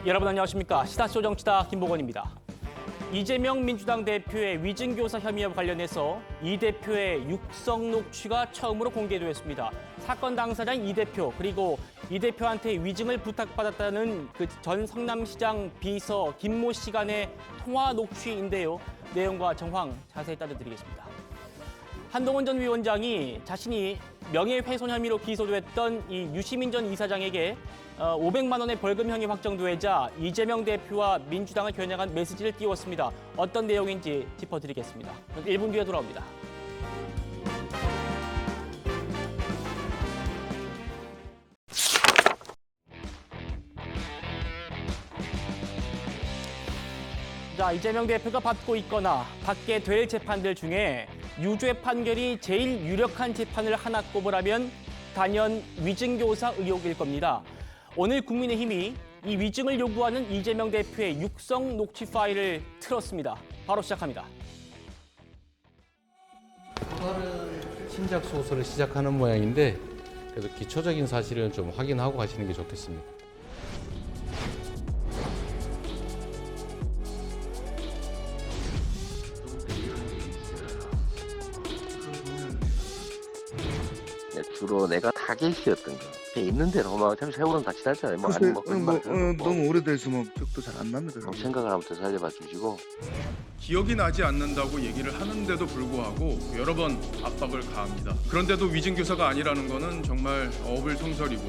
여러분 안녕하십니까? 시사쇼 정치다 김보건입니다. 이재명 민주당 대표의 위증교사 혐의와 관련해서 이 대표의 육성 녹취가 처음으로 공개되었습니다. 사건 당사자인 이 대표 그리고 이 대표한테 위증을 부탁받았다는 그 전 성남시장 비서 김모 씨 간의 통화 녹취인데요. 내용과 정황 자세히 따져드리겠습니다. 한동훈 전 위원장이 자신이 명예훼손 혐의로 기소됐던 이 유시민 전 이사장에게 500만 원의 벌금형이 확정되자 이재명 대표와 민주당을 겨냥한 메시지를 띄웠습니다. 어떤 내용인지 짚어드리겠습니다. 1분 뒤에 돌아옵니다. 자, 이재명 대표가 받고 있거나 받게 될 재판들 중에 유죄 판결이 제일 유력한 재판을 하나 꼽으라면 단연 위증교사 의혹일 겁니다. 오늘 국민의힘이 이 위증을 요구하는 이재명 대표의 육성 녹취 파일을 틀었습니다. 바로 시작합니다. 또 다른 신작 소설을 시작하는 모양인데 그래도 기초적인 사실은 좀 확인하고 가시는 게 좋겠습니다. 주로 내가 타겟이었던 거. 있는 대로 막 세월은 다 지났잖아요. 뭐 아니 뭐 너무 오래돼서 뭐 기억도 잘 안 납니다. 생각을 한번 더 살려봐 주시고. 기억이 나지 않는다고 얘기를 하는데도 불구하고 여러 번 압박을 가합니다. 그런데도 위증교사가 아니라는 거는 정말 어불성설이고.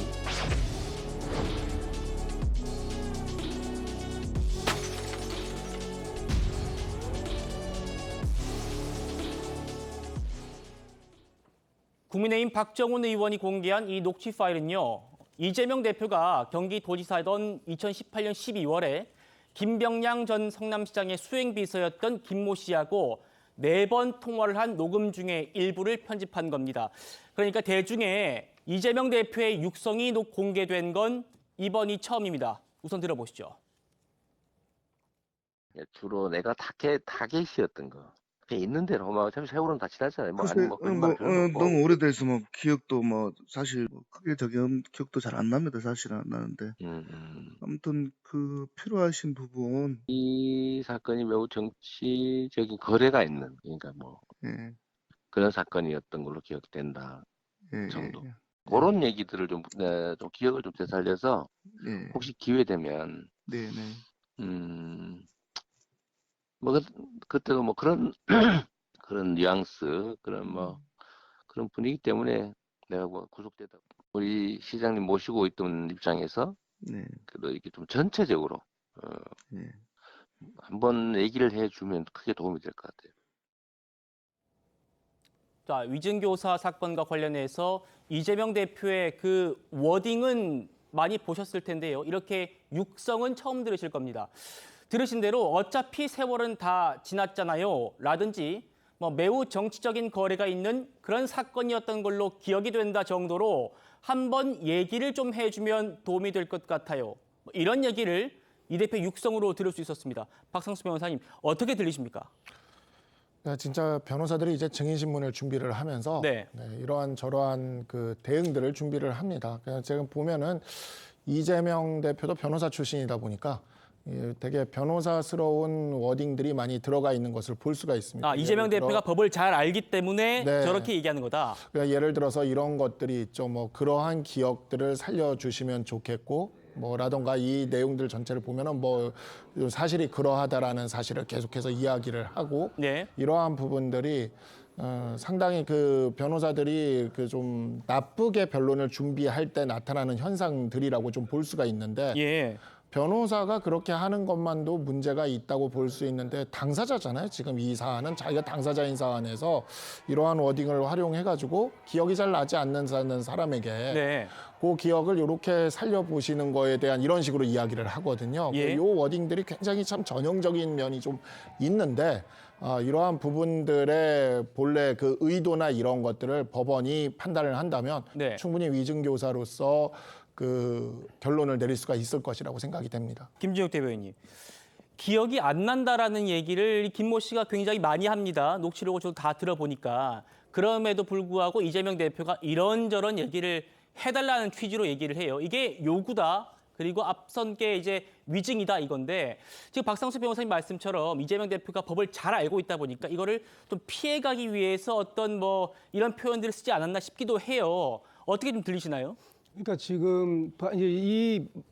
국민의힘 박정훈 의원이 공개한 이 녹취 파일은요. 이재명 대표가 경기도지사던 2018년 12월에 김병량 전 성남시장의 수행비서였던 김모 씨하고 4번 통화를 한 녹음 중에 일부를 편집한 겁니다. 그러니까 대중에 이재명 대표의 육성이 공개된 건 이번이 처음입니다. 우선 들어보시죠. 주로 내가 타겟이었던 거. 있는 대로 막 세월은 다 지났잖아요. 뭐 아니 뭐 너무 오래돼서 뭐 기억도 뭐 사실 뭐 크게 기억도 잘 안 납니다. 사실은 안 나는데. 아무튼 그 필요하신 부분. 이 사건이 매우 정치적인 거래가 있는, 그러니까 뭐 예. 그런 사건이었던 걸로 기억된다 예, 정도. 예, 그런 얘기들을 좀 기억을 좀 되살려서 예. 혹시 기회 되면 네, 네. 뭐 그때도 뭐 그런 그런 뉘앙스 그런 뭐 그런 분위기 때문에 내가 뭐 구속되다 우리 시장님 모시고 있던 입장에서 네. 그래도 이렇게 좀 전체적으로 예. 한번 얘기를 해주면 크게 도움이 될 것 같아요. 자, 위증교사 사건과 관련해서 이재명 대표의 그 워딩은 많이 보셨을 텐데요. 이렇게 육성은 처음 들으실 겁니다. 들으신 대로 어차피 세월은 다 지났잖아요. 라든지 뭐 매우 정치적인 거래가 있는 그런 사건이었던 걸로 기억이 된다 정도로 한번 얘기를 좀 해주면 도움이 될 것 같아요. 이런 얘기를 이 대표 육성으로 들을 수 있었습니다. 박상수 변호사님 어떻게 들리십니까? 진짜 변호사들이 이제 증인신문을 준비를 하면서 이러한 저러한 그 대응들을 준비를 합니다. 그냥 지금 보면은 이재명 대표도 변호사 출신이다 보니까 되게 변호사스러운 워딩들이 많이 들어가 있는 것을 볼 수가 있습니다. 아, 이재명 대표가 법을 잘 알기 때문에 저렇게 얘기하는 거다. 그러니까 예를 들어서 이런 것들이 있죠. 뭐 그러한 기억들을 살려주시면 좋겠고 뭐라던가 이 내용들 전체를 보면은 뭐 사실이 그러하다라는 사실을 계속해서 이야기를 하고 이러한 부분들이 상당히 그 변호사들이 그 좀 나쁘게 변론을 준비할 때 나타나는 현상들이라고 좀 볼 수가 있는데 변호사가 그렇게 하는 것만도 문제가 있다고 볼 수 있는데 당사자잖아요. 지금 이 사안은 자기가 당사자인 사안에서 이러한 워딩을 활용해가지고 기억이 잘 나지 않는 사람에게 그 기억을 이렇게 살려보시는 거에 대한 이런 식으로 이야기를 하거든요. 이 워딩들이 굉장히 참 전형적인 면이 좀 있는데 이러한 부분들의 본래 그 의도나 이런 것들을 법원이 판단을 한다면 충분히 위증교사로서 그 결론을 내릴 수가 있을 것이라고 생각이 됩니다. 김준혁 대변인님, 기억이 안 난다라는 얘기를 김모 씨가 굉장히 많이 합니다. 녹취록을 저도 다 들어보니까. 그럼에도 불구하고 이재명 대표가 이런저런 얘기를 해달라는 취지로 얘기를 해요. 이게 요구다, 그리고 앞선 게 이제 위증이다 이건데 지금 박상수 변호사님 말씀처럼 이재명 대표가 법을 잘 알고 있다 보니까 이거를 좀 피해가기 위해서 어떤 뭐 이런 표현들을 쓰지 않았나 싶기도 해요. 어떻게 좀 들리시나요? 그러니까 지금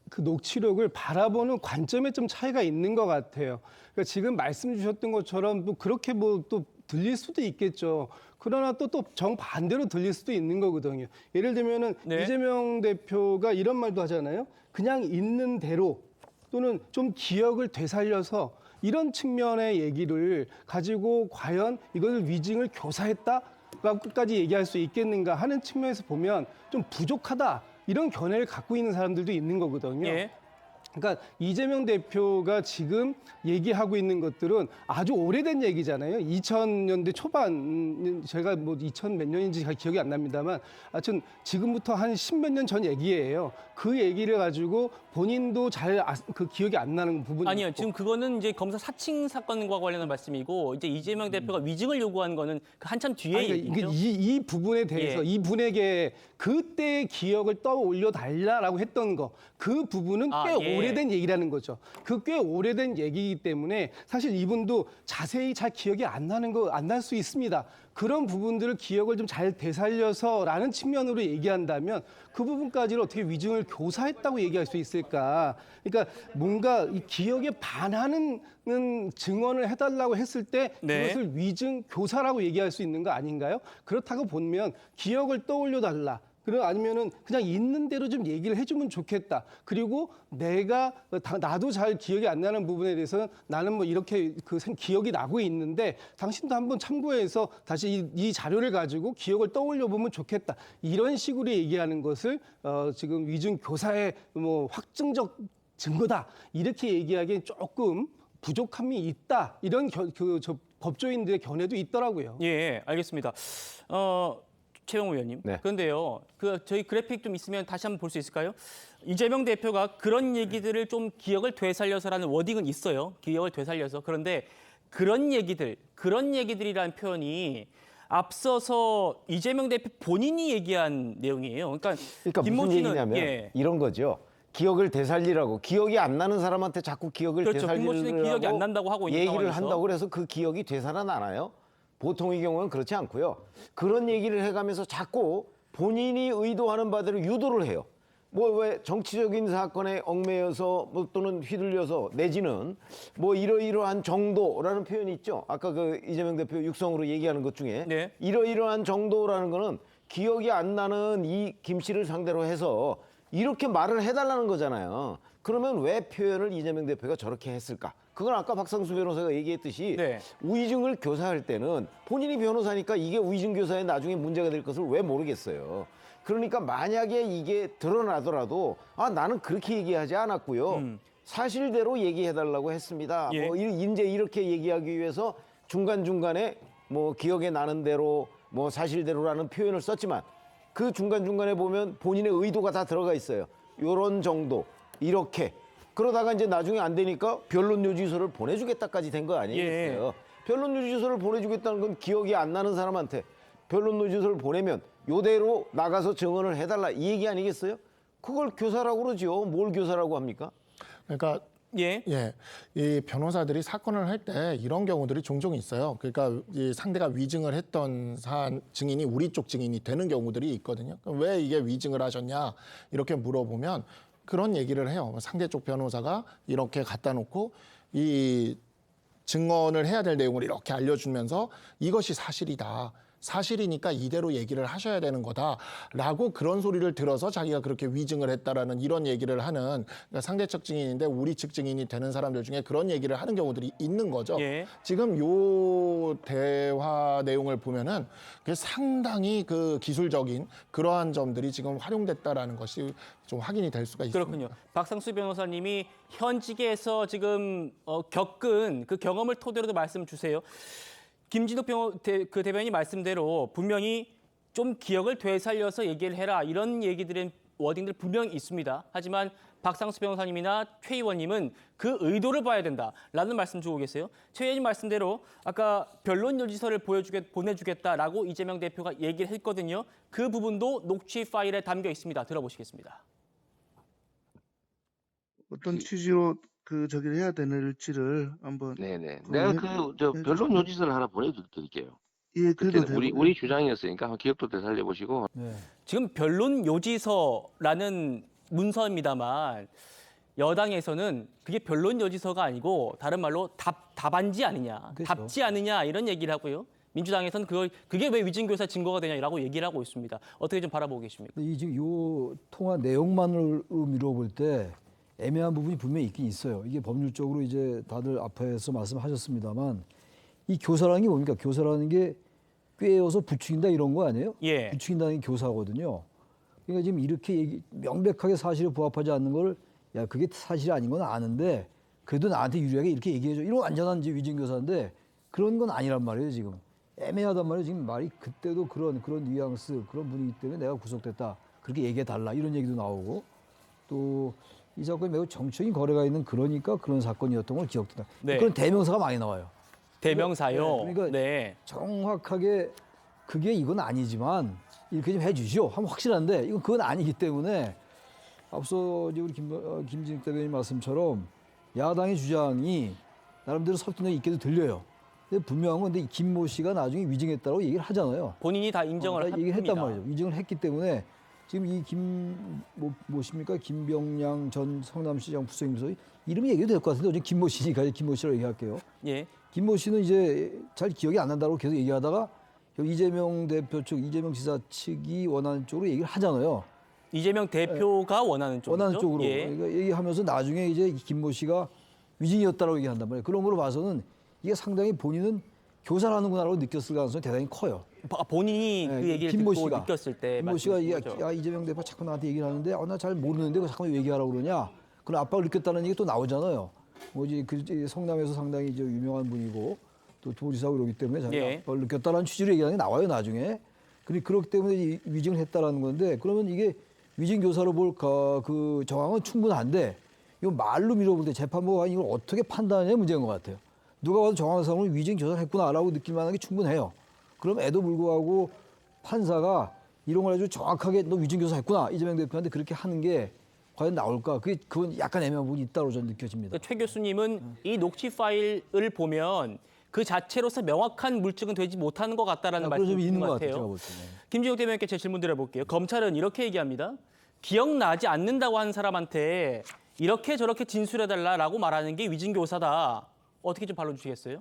그 녹취록을 바라보는 관점에 좀 차이가 있는 것 같아요. 그러니까 지금 말씀 주셨던 것처럼 뭐 그렇게 뭐 또 들릴 수도 있겠죠. 그러나 또 정반대로 들릴 수도 있는 거거든요. 예를 들면은 네. 이재명 대표가 이런 말도 하잖아요. 그냥 있는 대로 또는 좀 기억을 되살려서 이런 측면의 얘기를 가지고 과연 이것을 위증을 교사했다라고까지 얘기할 수 있겠는가 하는 측면에서 보면 좀 부족하다. 이런 견해를 갖고 있는 사람들도 있는 거거든요. 예. 그러니까 이재명 대표가 지금 얘기하고 있는 것들은 아주 오래된 얘기잖아요. 2000년대 초반, 제가 뭐 2000 몇 년인지 기억이 안 납니다만 하여튼 지금부터 한 10몇 년 전 얘기예요. 그 얘기를 가지고 본인도 잘 그 기억이 안 나는 부분이 아니요. 있고. 지금 그거는 이제 검사 사칭 사건과 관련한 말씀이고 이제 이재명 대표가 위증을 요구한 거는 그 한참 뒤에 아니, 얘기죠. 그러니까 이 부분에 대해서 예. 이분에게 그때의 기억을 떠올려 달라라고 했던 거, 그 부분은 아, 꽤 예. 오래된 얘기라는 거죠. 그 꽤 오래된 얘기이기 때문에 사실 이분도 자세히 잘 기억이 안 날 수 있습니다. 그런 부분들을 기억을 좀 잘 되살려서라는 측면으로 얘기한다면 그 부분까지를 어떻게 위증을 교사했다고 얘기할 수 있을까? 그러니까 뭔가 이 기억에 반하는 증언을 해달라고 했을 때 네. 그것을 위증 교사라고 얘기할 수 있는 거 아닌가요? 그렇다고 보면 기억을 떠올려 달라. 아니면은 그냥 있는 대로 좀 얘기를 해주면 좋겠다. 그리고 나도 잘 기억이 안 나는 부분에 대해서는 나는 뭐 이렇게 기억이 나고 있는데 당신도 한번 참고해서 다시 이 자료를 가지고 기억을 떠올려 보면 좋겠다. 이런 식으로 얘기하는 것을 지금 위증 교사의 뭐 확증적 증거다. 이렇게 얘기하기엔 조금 부족함이 있다. 이런 법조인들의 견해도 있더라고요. 예, 알겠습니다. 최영우 의원님. 네. 그런데요, 저희 그래픽 좀 있으면 다시 한번 볼 수 있을까요? 이재명 대표가 그런 얘기들을 좀 기억을 되살려서라는 워딩은 있어요. 기억을 되살려서. 그런데 그런 얘기들이라는 표현이 앞서서 이재명 대표 본인이 얘기한 내용이에요. 그러니까 무슨 김모씨는 얘기냐면 예. 이런 거죠. 기억을 되살리라고 기억이 안 나는 사람한테 자꾸 기억을 그렇죠. 김모 씨는 기억이 안 되살리라고 난다고 하고 있는 얘기를 상황에서. 한다고 그래서 그 기억이 되살아나나요? 보통의 경우는 그렇지 않고요. 그런 얘기를 해가면서 자꾸 본인이 의도하는 바대로 유도를 해요. 뭐 왜 정치적인 사건에 얽매여서 뭐 또는 휘둘려서 내지는 뭐 이러이러한 정도라는 표현이 있죠. 아까 그 이재명 대표 육성으로 얘기하는 것 중에 네. 이러이러한 정도라는 거는 기억이 안 나는 이 김 씨를 상대로 해서 이렇게 말을 해달라는 거잖아요. 그러면 왜 표현을 이재명 대표가 저렇게 했을까? 그건 아까 박상수 변호사가 얘기했듯이 네. 위증을 교사할 때는 본인이 변호사니까 이게 위증 교사에 나중에 문제가 될 것을 왜 모르겠어요. 그러니까 만약에 이게 드러나더라도 나는 그렇게 얘기하지 않았고요. 사실대로 얘기해달라고 했습니다. 예. 뭐 이제 이렇게 얘기하기 위해서 중간중간에 뭐 기억에 나는 대로 뭐 사실대로라는 표현을 썼지만 그 중간중간에 보면 본인의 의도가 다 들어가 있어요. 요런 정도, 이렇게. 그러다가 이제 나중에 안 되니까 변론 요지서를 보내주겠다까지 된 거 아니겠어요? 변론 요지서를 보내주겠다는 건 기억이 안 나는 사람한테 변론 요지서를 보내면 요대로 나가서 증언을 해달라 이 얘기 아니겠어요? 그걸 교사라고 그러죠. 뭘 교사라고 합니까? 그러니까 예. 이 변호사들이 사건을 할 때 이런 경우들이 종종 있어요. 그러니까 이 상대가 위증을 했던 증인이 우리 쪽 증인이 되는 경우들이 있거든요. 그럼 왜 이게 위증을 하셨냐 이렇게 물어보면 그런 얘기를 해요. 상대 쪽 변호사가 이렇게 갖다 놓고 이 증언을 해야 될 내용을 이렇게 알려주면서 이것이 사실이다. 사실이니까 이대로 얘기를 하셔야 되는 거다라고 그런 소리를 들어서 자기가 그렇게 위증을 했다라는 이런 얘기를 하는 그러니까 상대 측 증인인데 우리 측 증인이 되는 사람들 중에 그런 얘기를 하는 경우들이 있는 거죠. 예. 지금 요 대화 내용을 보면은 그게 상당히 그 기술적인 그러한 점들이 지금 활용됐다라는 것이 좀 확인이 될 수가 있습니다. 그렇군요. 박상수 변호사님이 현직에서 지금 겪은 그 경험을 토대로도 말씀 주세요. 김진욱 대변인 말씀대로 분명히 좀 기억을 되살려서 얘기를 해라 이런 얘기들은 워딩들 분명히 있습니다. 하지만 박상수 변호사님이나 최 의원님은 그 의도를 봐야 된다라는 말씀 주고 계세요. 최 의원님 말씀대로 아까 변론 요지서를 보내주겠다라고 이재명 대표가 얘기를 했거든요. 그 부분도 녹취 파일에 담겨 있습니다. 들어보시겠습니다. 어떤 취지로 그 저기를 해야 되는지를 한번 네네. 그 내가 해- 저 해 변론 주시면- 요지서를 하나 보내드릴게요. 예, 그래도 그때는 되고 우리 주장이었으니까 한번 기억도 되살려보시고. 지금 변론 요지서라는 문서입니다만 여당에서는 그게 변론 요지서가 아니고 다른 말로 답안지 아니냐, 그렇죠. 답지 않느냐 이런 얘기를 하고요. 민주당에서는 그게 왜 위증교사 증거가 되냐라고 얘기를 하고 있습니다. 어떻게 좀 바라보고 계십니까? 근데 이 지금 요 통화 내용만으로 미뤄볼 때 애매한 부분이 분명히 있긴 있어요. 이게 법률적으로 이제 다들 앞에서 말씀하셨습니다만 이 교사라는 게 뭡니까? 교사라는 게 꿰어서 부추긴다 이런 거 아니에요? 예. 부추긴다는 게 교사거든요. 그러니까 지금 이렇게 명백하게 사실에 부합하지 않는 걸 야 그게 사실이 아닌 건 아는데 그래도 나한테 유리하게 이렇게 얘기해줘. 이런 완전한 이제 위증교사인데 그런 건 아니란 말이에요 지금. 애매하단 말이에요. 지금 말이 그때도 그런 뉘앙스, 그런 분위기 때문에 내가 구속됐다. 그렇게 얘기해달라. 이런 얘기도 나오고 또 이 사건이 매우 정치적인 거래가 있는 그러니까 그런 사건이었던 걸 기억된다. 네. 그런 대명사가 많이 나와요. 대명사요. 네, 그러니까 네. 정확하게 그게 이건 아니지만 이렇게 좀 해주시오. 하면 확실한데 이건 그건 아니기 때문에 앞서 이제 우리 김진욱 대변인 말씀처럼 야당의 주장이 나름대로 설득력이 있게도 들려요. 근데 분명한 건 근데 김모 씨가 나중에 위증했다고 얘기를 하잖아요. 본인이 다 인정을 다 얘기를 했단 합니다. 말이죠. 위증을 했기 때문에 지금 이 뭐십니까 김병량 전 성남시장 부수임소 이름이 얘기도 될 것 같은데 어제 김모 씨니까 김모 씨라고 얘기할게요. 예. 김모 씨는 이제 잘 기억이 안 난다고 계속 얘기하다가 이재명 대표 측, 이재명 지사 측이 원하는 쪽으로 얘기를 하잖아요. 이재명 대표가 원하는 쪽이죠. 원하는 쪽으로. 예. 그러니까 얘기하면서 나중에 이제 김모 씨가 위증이었다라고 얘기한단 말이에요. 그런 거로 봐서는 이게 상당히 본인은 교사를 하는구나라고 느꼈을 가능성이 대단히 커요. 본인이 네, 그 얘기를 김모 듣고 씨가. 느꼈을 때 김모 씨가 말씀이신 거죠. 이재명 대표 자꾸 나한테 얘기를 하는데 나 잘 모르는데 왜 자꾸 얘기하라고 그러냐. 그런 압박을 느꼈다는 얘기 또 나오잖아요. 뭐지 그 성남에서 상당히 이제 유명한 분이고 또 도지사고 그러기 때문에 자기가 예. 압박을 느꼈다는 취지로 얘기하는 게 나와요 나중에. 그렇기 때문에 이 위증을 했다라는 건데 그러면 이게 위증 교사로 볼 그 정황은 충분한데 이거 말로 밀어볼 때 재판부가 이걸 어떻게 판단하냐의 문제인 것 같아요. 누가 봐도 정황상으로 위증 교사를 했구나라고 느낄 만한 게 충분해요. 그럼에도 불구하고 판사가 이런 걸 아주 정확하게 너 위증 교사 했구나 이재명 대표한테 그렇게 하는 게 과연 나올까? 그건 약간 애매한 부분이 있다고 저는 느껴집니다. 최 교수님은 이 녹취 파일을 보면 그 자체로서 명확한 물증은 되지 못하는 것 같다라는 그런 점이 말씀이신 있는 것 것 같아요. 같아요. 제가 볼 때는. 김진욱 대변인께 제 질문 드려볼게요. 검찰은 이렇게 얘기합니다. 기억나지 않는다고 하는 사람한테 이렇게 저렇게 진술해달라라고 말하는 게 위증교사다. 어떻게 좀 반론주시겠어요?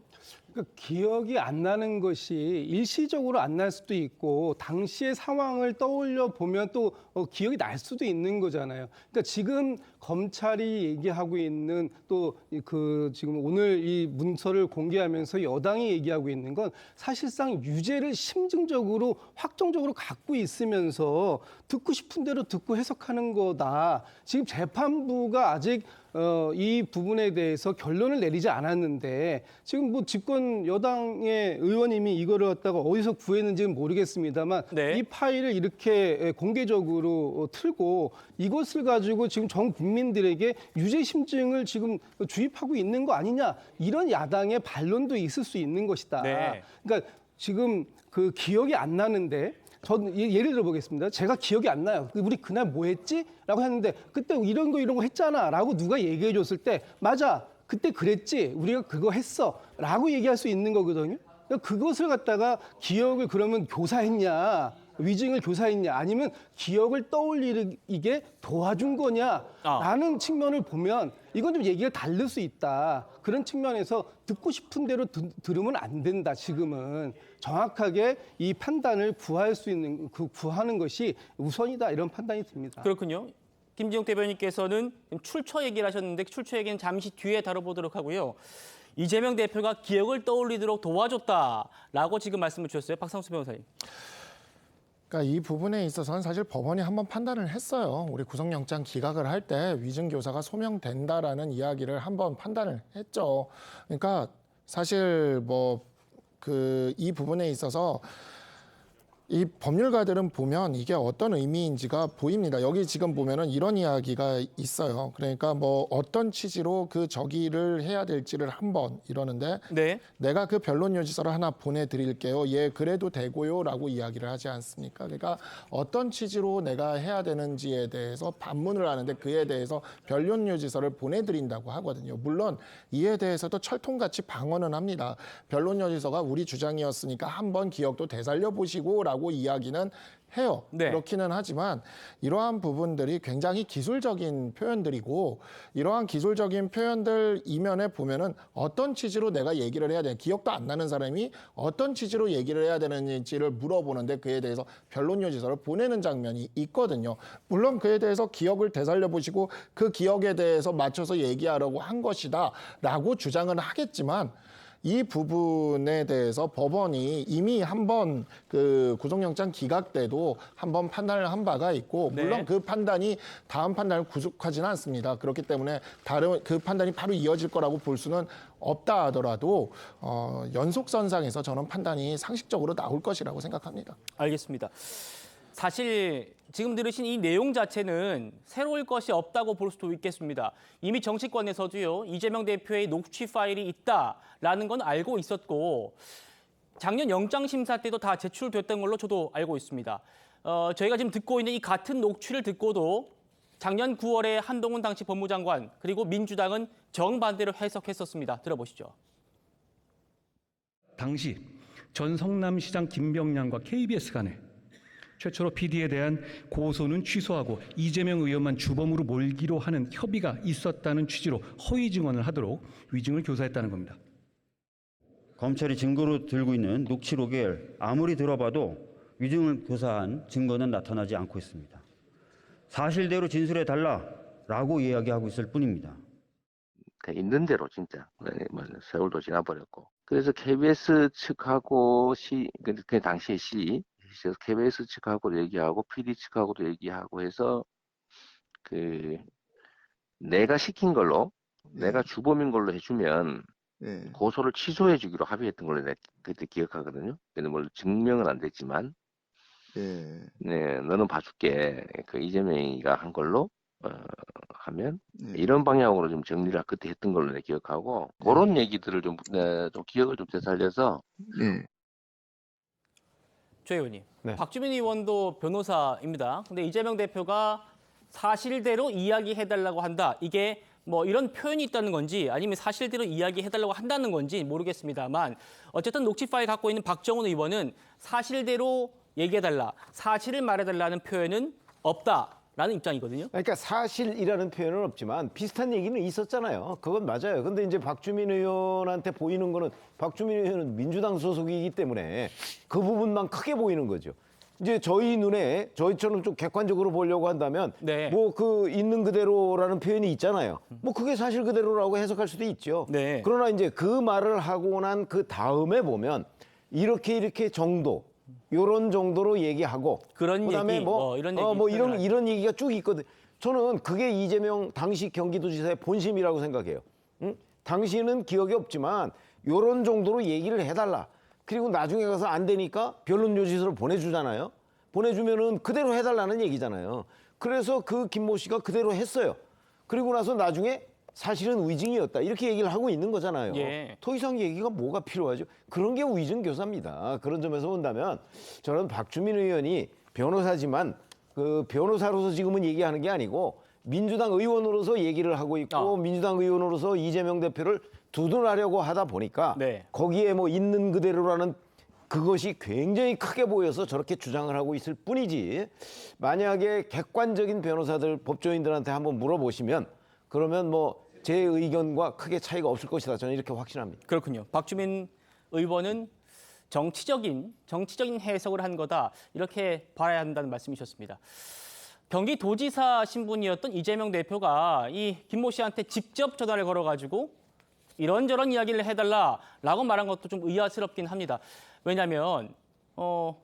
그러니까 기억이 안 나는 것이 일시적으로 안 날 수도 있고 당시의 상황을 떠올려 보면 또 기억이 날 수도 있는 거잖아요. 그러니까 지금 검찰이 얘기하고 있는 또 그 지금 오늘 이 문서를 공개하면서 여당이 얘기하고 있는 건 사실상 유죄를 심증적으로 확정적으로 갖고 있으면서 듣고 싶은 대로 듣고 해석하는 거다. 지금 재판부가 아직 이 부분에 대해서 결론을 내리지 않았는데 지금 뭐 집권 여당의 의원님이 이거를 갖다가 어디서 구했는지는 모르겠습니다만 네. 이 파일을 이렇게 공개적으로 틀고 이것을 가지고 지금 전 국민들에게 유죄 심증을 지금 주입하고 있는 거 아니냐 이런 야당의 반론도 있을 수 있는 것이다. 네. 그러니까 지금 그 기억이 안 나는데 저는 예를 들어보겠습니다. 제가 기억이 안 나요. 우리 그날 뭐 했지? 라고 했는데 그때 이런 거 했잖아 라고 누가 얘기해 줬을 때 맞아. 그때 그랬지. 우리가 그거 했어. 라고 얘기할 수 있는 거거든요. 그러니까 그것을 갖다가 기억을 그러면 교사했냐. 위증을 교사했냐. 아니면 기억을 떠올리게 도와준 거냐. 라는 측면을 보면 이건 좀 얘기가 다를 수 있다. 그런 측면에서 듣고 싶은 대로 들으면 안 된다. 지금은. 정확하게 이 판단을 구할 수 있는 구하는 것이 우선이다 이런 판단이 듭니다. 그렇군요. 김진욱 대변인께서는 출처 얘기를 하셨는데 출처 얘기는 잠시 뒤에 다뤄보도록 하고요. 이재명 대표가 기억을 떠올리도록 도와줬다라고 지금 말씀을 주셨어요. 박상수 변호사님. 그러니까 이 부분에 있어서는 사실 법원이 한번 판단을 했어요. 우리 구속영장 기각을 할 때 위증교사가 소명된다라는 이야기를 한번 판단을 했죠. 그러니까 사실 이 부분에 있어서 이 법률가들은 보면 이게 어떤 의미인지가 보입니다. 여기 지금 보면은 이런 이야기가 있어요. 그러니까 뭐 어떤 취지로 그 저기를 해야 될지를 한번 이러는데 네. 내가 그 변론 요지서를 하나 보내드릴게요. 예, 그래도 되고요라고 이야기를 하지 않습니까? 그러니까 어떤 취지로 내가 해야 되는지에 대해서 반문을 하는데 그에 대해서 변론 요지서를 보내드린다고 하거든요. 물론 이에 대해서도 철통같이 방어는 합니다. 변론 요지서가 우리 주장이었으니까 한번 기억도 되살려 보시고라고 이야기는 해요. 네. 그렇기는 하지만 이러한 부분들이 굉장히 기술적인 표현들이고 이러한 기술적인 표현들 이면에 보면은 어떤 취지로 내가 얘기를 해야 되는 기억도 안 나는 사람이 어떤 취지로 얘기를 해야 되는지를 물어보는데 그에 대해서 변론 요지서를 보내는 장면이 있거든요. 물론 그에 대해서 기억을 되살려 보시고 그 기억에 대해서 맞춰서 얘기하려고 한 것이다라고 주장은 하겠지만 이 부분에 대해서 법원이 이미 한번 그 구속영장 기각 때도 한번 판단을 한 바가 있고 물론 네. 그 판단이 다음 판단을 구속하지는 않습니다. 그렇기 때문에 다른 그 판단이 바로 이어질 거라고 볼 수는 없다 하더라도 연속선상에서 저는 판단이 상식적으로 나올 것이라고 생각합니다. 알겠습니다. 사실 지금 들으신 이 내용 자체는 새로울 것이 없다고 볼 수도 있겠습니다. 이미 정치권에서도요, 이재명 대표의 녹취 파일이 있다라는 건 알고 있었고 작년 영장심사 때도 다 제출됐던 걸로 저도 알고 있습니다. 저희가 지금 듣고 있는 이 같은 녹취를 듣고도 작년 9월에 한동훈 당시 법무장관 그리고 민주당은 정반대로 해석했었습니다. 들어보시죠. 당시 전 성남시장 김병량과 KBS 간에 최초로 PD에 대한 고소는 취소하고 이재명 의원만 주범으로 몰기로 하는 협의가 있었다는 취지로 허위 증언을 하도록 위증을 교사했다는 겁니다. 검찰이 증거로 들고 있는 녹취록을 아무리 들어봐도 위증을 교사한 증거는 나타나지 않고 있습니다. 사실대로 진술해달라라고 이야기하고 있을 뿐입니다. 있는 대로 진짜 세월도 지나버렸고 그래서 KBS 측하고 그 당시에 그래서 KBS 측하고도 얘기하고 PD 측하고도 얘기하고 해서 그 내가 시킨 걸로 내가 주범인 걸로 해주면 고소를 취소해 주기로 합의했던 걸로 내가 그때 기억하거든요. 근데 물론 증명은 안 됐지만 네 너는 봐줄게 그 이재명이가 한 걸로 하면 이런 방향으로 좀 정리를 그때 했던 걸로 내가 기억하고 그런 얘기들을 좀 기억을 좀 되살려서 조 의원님, 네. 박주민 의원도 변호사입니다. 근데 이재명 대표가 사실대로 이야기해달라고 한다. 이게 뭐 이런 표현이 있다는 건지 아니면 사실대로 이야기해달라고 한다는 건지 모르겠습니다만 어쨌든 녹취 파일 갖고 있는 박정훈 의원은 사실대로 얘기해달라, 사실을 말해달라는 표현은 없다라는 입장이거든요. 그러니까 사실이라는 표현은 없지만 비슷한 얘기는 있었잖아요. 그건 맞아요. 근데 이제 박주민 의원한테 보이는 거는 박주민 의원은 민주당 소속이기 때문에 그 부분만 크게 보이는 거죠. 이제 저희 눈에 저희처럼 좀 객관적으로 보려고 한다면 네. 뭐 그 있는 그대로라는 표현이 있잖아요. 뭐 그게 사실 그대로라고 해석할 수도 있죠. 네. 그러나 이제 그 말을 하고 난 그 다음에 보면 이렇게 정도 요런 정도로 얘기하고 그런 그다음에 얘기, 뭐 이런 얘기 이런 얘기가 쭉 있거든. 저는 그게 이재명 당시 경기도지사의 본심이라고 생각해요. 응? 당시에는 기억이 없지만 요런 정도로 얘기를 해달라. 그리고 나중에 가서 안 되니까 변론 요지서를 보내주잖아요. 보내주면은 그대로 해달라는 얘기잖아요. 그래서 그 김모 씨가 그대로 했어요. 그리고 나서 나중에 사실은 위증이었다. 이렇게 얘기를 하고 있는 거잖아요. 예. 더 이상 얘기가 뭐가 필요하죠? 그런 게 위증 교사입니다. 그런 점에서 본다면 저는 박주민 의원이 변호사지만 그 변호사로서 지금은 얘기하는 게 아니고 민주당 의원으로서 얘기를 하고 있고 민주당 의원으로서 이재명 대표를 두둔하려고 하다 보니까 네. 거기에 뭐 있는 그대로라는 그것이 굉장히 크게 보여서 저렇게 주장을 하고 있을 뿐이지 만약에 객관적인 변호사들 법조인들한테 한번 물어보시면 그러면 뭐 제 의견과 크게 차이가 없을 것이다. 저는 이렇게 확신합니다. 그렇군요. 박주민 의원은 정치적인 해석을 한 거다. 이렇게 봐야 한다는 말씀이셨습니다. 경기도지사 신분이었던 이재명 대표가 이 김모 씨한테 직접 전화를 걸어가지고 이런저런 이야기를 해달라라고 말한 것도 좀 의아스럽긴 합니다. 왜냐하면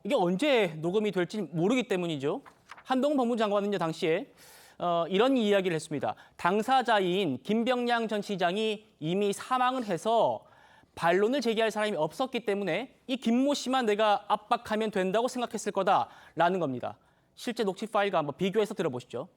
이게 언제 녹음이 될지 모르기 때문이죠. 한동훈 법무장관은요 당시에 이런 이야기를 했습니다. 당사자인 김병량 전 시장이 이미 사망을 해서 반론을 제기할 사람이 없었기 때문에 이 김모 씨만 내가 압박하면 된다고 생각했을 거다라는 겁니다. 실제 녹취 파일과 한번 비교해서 들어보시죠.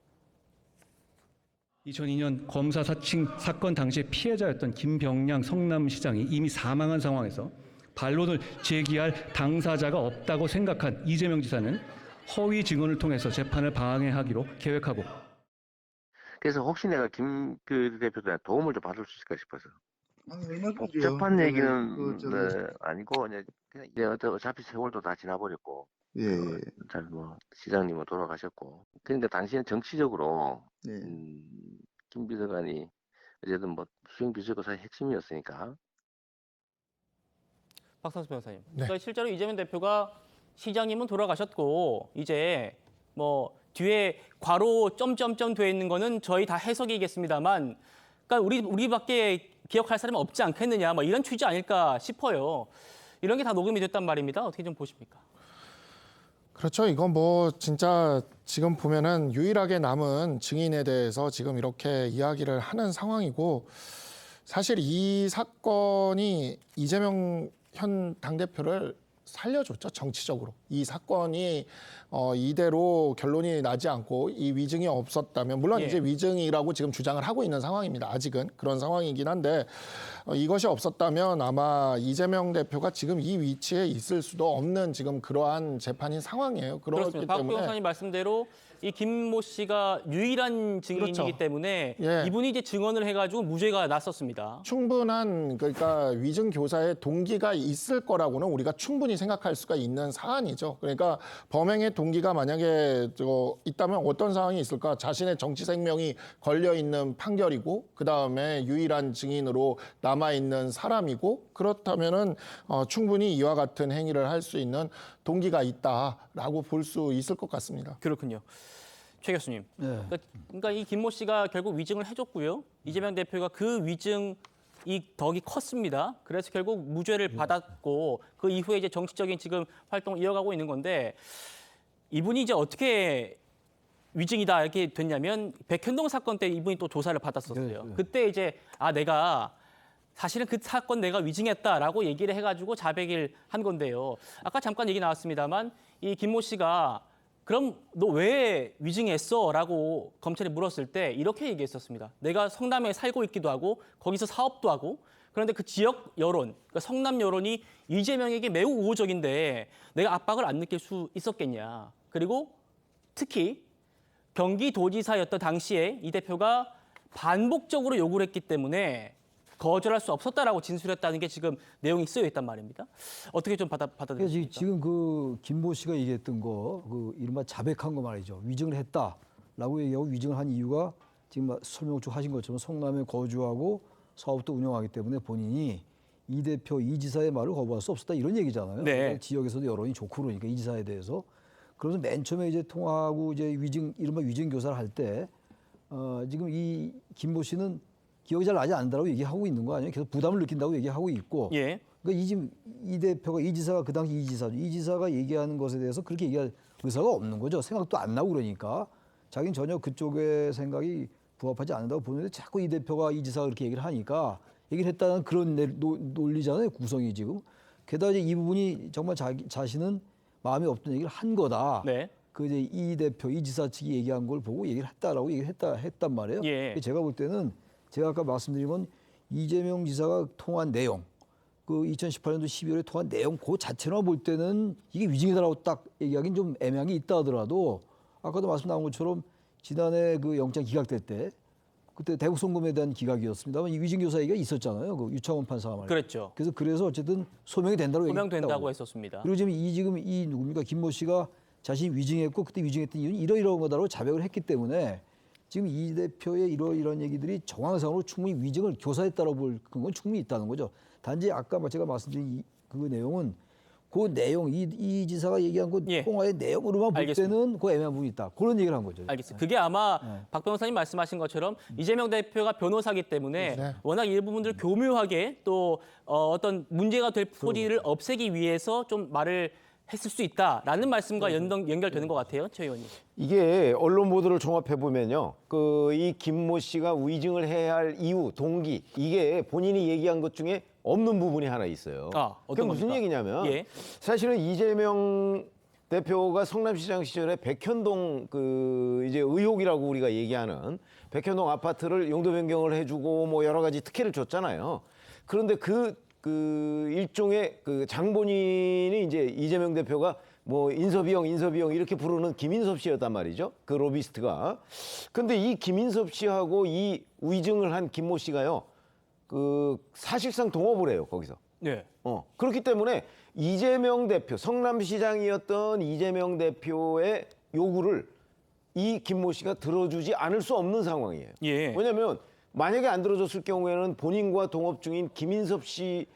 2002년 검사 사칭 사건 당시의 피해자였던 김병량 성남시장이 이미 사망한 상황에서 반론을 제기할 당사자가 없다고 생각한 이재명 지사는 허위 증언을 통해서 재판을 방해하기로 계획하고. 그래서 혹시 내가 김 대표한테 도움을 좀 받을 수 있을까 싶어서. 얼마든지요. 복잡한 네, 얘기는 아니고 그냥 이제 어차피 세월도 다 지나버렸고, 예, 예. 잘 뭐 시장님은 돌아가셨고, 그러니까 당시에는 정치적으로 예. 김 비서관이 어쨌든 뭐 수행 비서관사의 핵심이었으니까. 박상수 변호사님. 네. 그러니까 실제로 이재명 대표가 시장님은 돌아가셨고 이제 뭐 뒤에 괄호 점점점 돼 있는 거는 저희 다 해석이겠습니다만, 그러니까 우리밖에 기억할 사람이 없지 않겠느냐, 뭐 이런 취지 아닐까 싶어요. 이런 게 다 녹음이 됐단 말입니다. 어떻게 좀 보십니까? 그렇죠. 이건 뭐 진짜 지금 보면은 유일하게 남은 증인에 대해서 지금 이렇게 이야기를 하는 상황이고, 사실 이 사건이 이재명 현 당대표를 살려줬죠, 정치적으로. 이 사건이 이대로 결론이 나지 않고 이 위증이 없었다면, 물론 예. 이제 위증이라고 지금 주장을 하고 있는 상황입니다. 아직은 그런 상황이긴 한데, 이것이 없었다면 아마 이재명 대표가 지금 이 위치에 있을 수도 없는 지금 그러한 재판인 상황이에요. 그렇기 그렇습니다. 박 때문에 변호사님 말씀대로 이 김모 씨가 유일한 증인이기 그렇죠. 때문에 예. 이분이 이제 증언을 해가지고 무죄가 났었습니다. 충분한, 그러니까 위증 교사의 동기가 있을 거라고는 우리가 충분히 생각할 수가 있는 사안이죠. 그러니까 범행의 동기가 만약에 있다면 어떤 상황이 있을까? 자신의 정치 생명이 걸려 있는 판결이고, 그 다음에 유일한 증인으로 남아 있는 사람이고, 그렇다면은 충분히 이와 같은 행위를 할 수 있는 동기가 있다라고 볼 수 있을 것 같습니다. 그렇군요. 최 교수님. 네. 그러니까 이 김모 씨가 결국 위증을 해줬고요. 이재명 대표가 그 위증 이 덕이 컸습니다. 그래서 결국 무죄를 받았고, 그 이후에 이제 정치적인 지금 활동을 이어가고 있는 건데, 이분이 이제 어떻게 위증이다 이렇게 됐냐면, 백현동 사건 때 이분이 또 조사를 받았었어요. 네. 그때 이제 내가 사실은 그 사건 내가 위증했다라고 얘기를 해가지고 자백을 한 건데요. 아까 잠깐 얘기 나왔습니다만 이 김모 씨가 그럼 너 왜 위증했어? 라고 검찰이 물었을 때 이렇게 얘기했었습니다. 내가 성남에 살고 있기도 하고 거기서 사업도 하고, 그런데 그 지역 여론, 그러니까 성남 여론이 이재명에게 매우 우호적인데 내가 압박을 안 느낄 수 있었겠냐. 그리고 특히 경기도지사였던 당시에 이 대표가 반복적으로 요구를 했기 때문에 거절할 수 없었다라고 진술했다는 게 지금 내용이 쓰여 있단 말입니다. 어떻게 좀 받아들이십니까? 지금 그 김모 씨가 얘기했던 거, 그 이른바 자백한 거 말이죠. 위증을 했다라고 얘기하고, 위증을 한 이유가 지금 설명 쭉 하신 것처럼 성남에 거주하고 사업도 운영하기 때문에 본인이 이 대표, 이 지사의 말을 거부할 수 없었다, 이런 얘기잖아요. 네. 지역에서도 여론이 좋고 그러니까 이 지사에 대해서. 그래서 맨 처음에 이제 통화하고 이제 이른바 위증 교사를 할 때 지금 이 김모 씨는 기억이 잘 나지 않는다고 얘기하고 있는 거 아니에요? 계속 부담을 느낀다고 얘기하고 있고. 예. 그러니까 이 대표가, 이 지사가 그 당시 이 지사가 얘기하는 것에 대해서 그렇게 얘기할 의사가 없는 거죠. 생각도 안 나고 그러니까 자기는 전혀 그쪽의 생각이 부합하지 않는다고 보는데, 자꾸 이 대표가, 이 지사가 그렇게 얘기를 하니까 얘기를 했다는 그런 논리잖아요, 구성이 지금. 게다가 이제 이 부분이 정말 자신은 마음에 없던 얘기를 한 거다. 네. 그 이제 이 대표, 이 지사 측이 얘기한 걸 보고 얘기를 했다라고 했단 말이에요. 예. 제가 볼 때는, 제가 아까 말씀드린 건 이재명 지사가 통한 내용, 그 2018년도 12월에 통한 내용 그 자체로만 볼 때는 이게 위증이다라고 딱 얘기하기는 좀 애매한 게 있다 하더라도, 아까도 말씀 나온 것처럼 지난해 그 영장 기각될 때, 그때 대북 송금에 대한 기각이었습니다만 이 위증 교사 얘기가 있었잖아요. 그 유창원 판사가 말이에요. 그랬죠. 그래서 어쨌든 소명이 된다고 소명된다고 했었습니다. 그리고 지금 이 누굽니까? 김모 씨가 자신이 위증했고 그때 위증했던 이유는 이러이러한 거다라고 자백을 했기 때문에, 지금 이 대표의 이런 얘기들이 정황상으로 충분히 위증을 교사했다라고 볼 건 충분히 있다는 거죠. 단지 아까 제가 말씀드린 그 내용은, 그 내용, 이 지사가 얘기한 그 예. 통화의 내용으로만 볼 알겠습니다. 때는 그 애매한 부분이 있다. 그런 얘기를 한 거죠. 알겠습니다. 그게 아마 박 변호사님 말씀하신 것처럼 이재명 대표가 변호사기 때문에 네. 워낙 이 부분들을 교묘하게 또 어떤 문제가 될 소지를 없애기 위해서 좀 말을 했을 수 있다라는 말씀과 연결되는 것 같아요, 최 의원님. 이게 언론 보도를 종합해 보면요, 이 김모 씨가 위증을 해야 할 이유, 동기, 이게 본인이 얘기한 것 중에 없는 부분이 하나 있어요. 그게 무슨 겁니까? 얘기냐면 예. 사실은 이재명 대표가 성남시장 시절에 백현동 그 이제 의혹이라고 우리가 얘기하는 백현동 아파트를 용도 변경을 해주고 뭐 여러 가지 특혜를 줬잖아요. 그런데 그 일종의 그 장본인이 이제 이재명 대표가 뭐 인섭이 형 이렇게 부르는 김인섭 씨였단 말이죠. 그 로비스트가. 근데 이 김인섭 씨하고 이 위증을 한 김모 씨가요. 그 사실상 동업을 해요, 거기서. 네. 그렇기 때문에 이재명 대표, 성남시장이었던 이재명 대표의 요구를 이 김모 씨가 들어주지 않을 수 없는 상황이에요. 예. 왜냐하면 만약에 안 들어줬을 경우에는 본인과 동업 중인 김인섭 씨의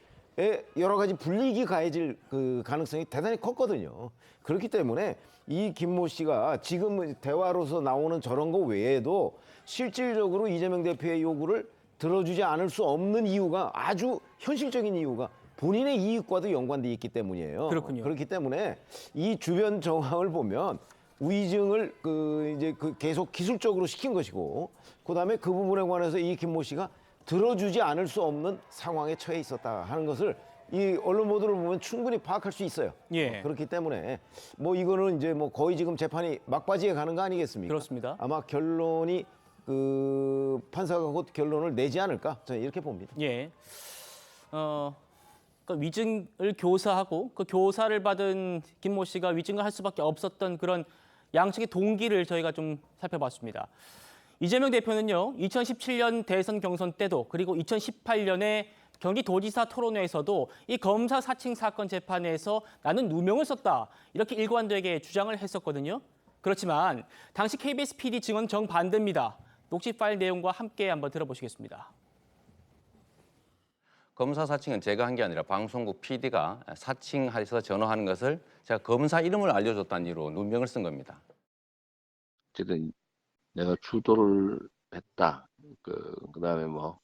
여러 가지 불이익이 가해질 그 가능성이 대단히 컸거든요. 그렇기 때문에 이 김모 씨가 지금 대화로서 나오는 저런 거 외에도 실질적으로 이재명 대표의 요구를 들어주지 않을 수 없는 이유가 아주 현실적인 이유가 본인의 이익과도 연관돼 있기 때문이에요. 그렇군요. 그렇기 때문에 이 주변 정황을 보면 위증을 이제 계속 기술적으로 시킨 것이고, 그다음에 그 부분에 관해서 이 김모 씨가 들어주지 않을 수 없는 상황에 처해 있었다 하는 것을 이 언론 보도를 보면 충분히 파악할 수 있어요. 예. 그렇기 때문에 뭐 이거는 이제 뭐 거의 지금 재판이 막바지에 가는 거 아니겠습니까? 그렇습니다. 아마 결론이 그 판사가 곧 결론을 내지 않을까 저는 이렇게 봅니다. 예. 그 위증을 교사하고 그 교사를 받은 김모 씨가 위증을 할 수밖에 없었던 그런 양측의 동기를 저희가 좀 살펴봤습니다. 이재명 대표는요, 2017년 대선 경선 때도 그리고 2018년에 경기도지사 토론회에서도 이 검사 사칭 사건 재판에서 나는 누명을 썼다 이렇게 일관되게 주장을 했었거든요. 그렇지만 당시 KBS PD 증언 정반대입니다. 녹취 파일 내용과 함께 한번 들어보시겠습니다. 검사 사칭은 제가 한 게 아니라 방송국 PD가 사칭해서 전화하는 것을 제가 검사 이름을 알려줬다는 이유로 누명을 쓴 겁니다. 어쨌든 내가 주도를 했다. 그다음에 뭐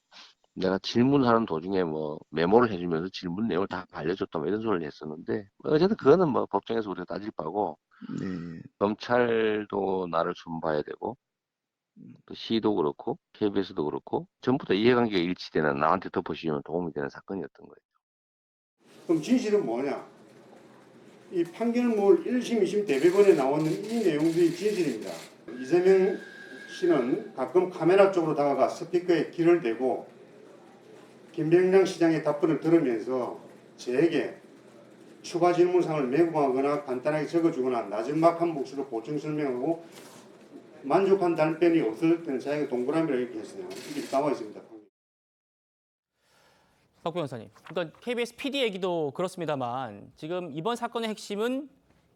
내가 질문하는 도중에 뭐 메모를 해주면서 질문 내용을 다 알려줬다 뭐 이런 소리를 했었는데 어쨌든 그거는 뭐 법정에서 우리가 따질 바고 검찰도 나를 순봐야 되고 또 시도 그렇고 KBS도 그렇고 전부 다 이해관계가 일치되는 나한테 덮어씌우면 도움이 되는 사건이었던 거예요. 그럼 진실은 뭐냐? 이 판결문 1심, 2심 대법원에 나오는 이 내용들이 진실입니다. 이재명 씨는 가끔 카메라 쪽으로 다가가 스피커에 귀를 대고 김병량 시장의 답변을 들으면서 저에게 추가 질문사항을 메모하거나 간단하게 적어주거나 나중막한 목소리로 보충 설명하고 만족한 답변이 없을 때는 자기가 동그라미를 이렇게 했어요. 이게 나와 있습니다. 박 변호사님, 그러니까 KBS PD 얘기도 그렇습니다만 지금 이번 사건의 핵심은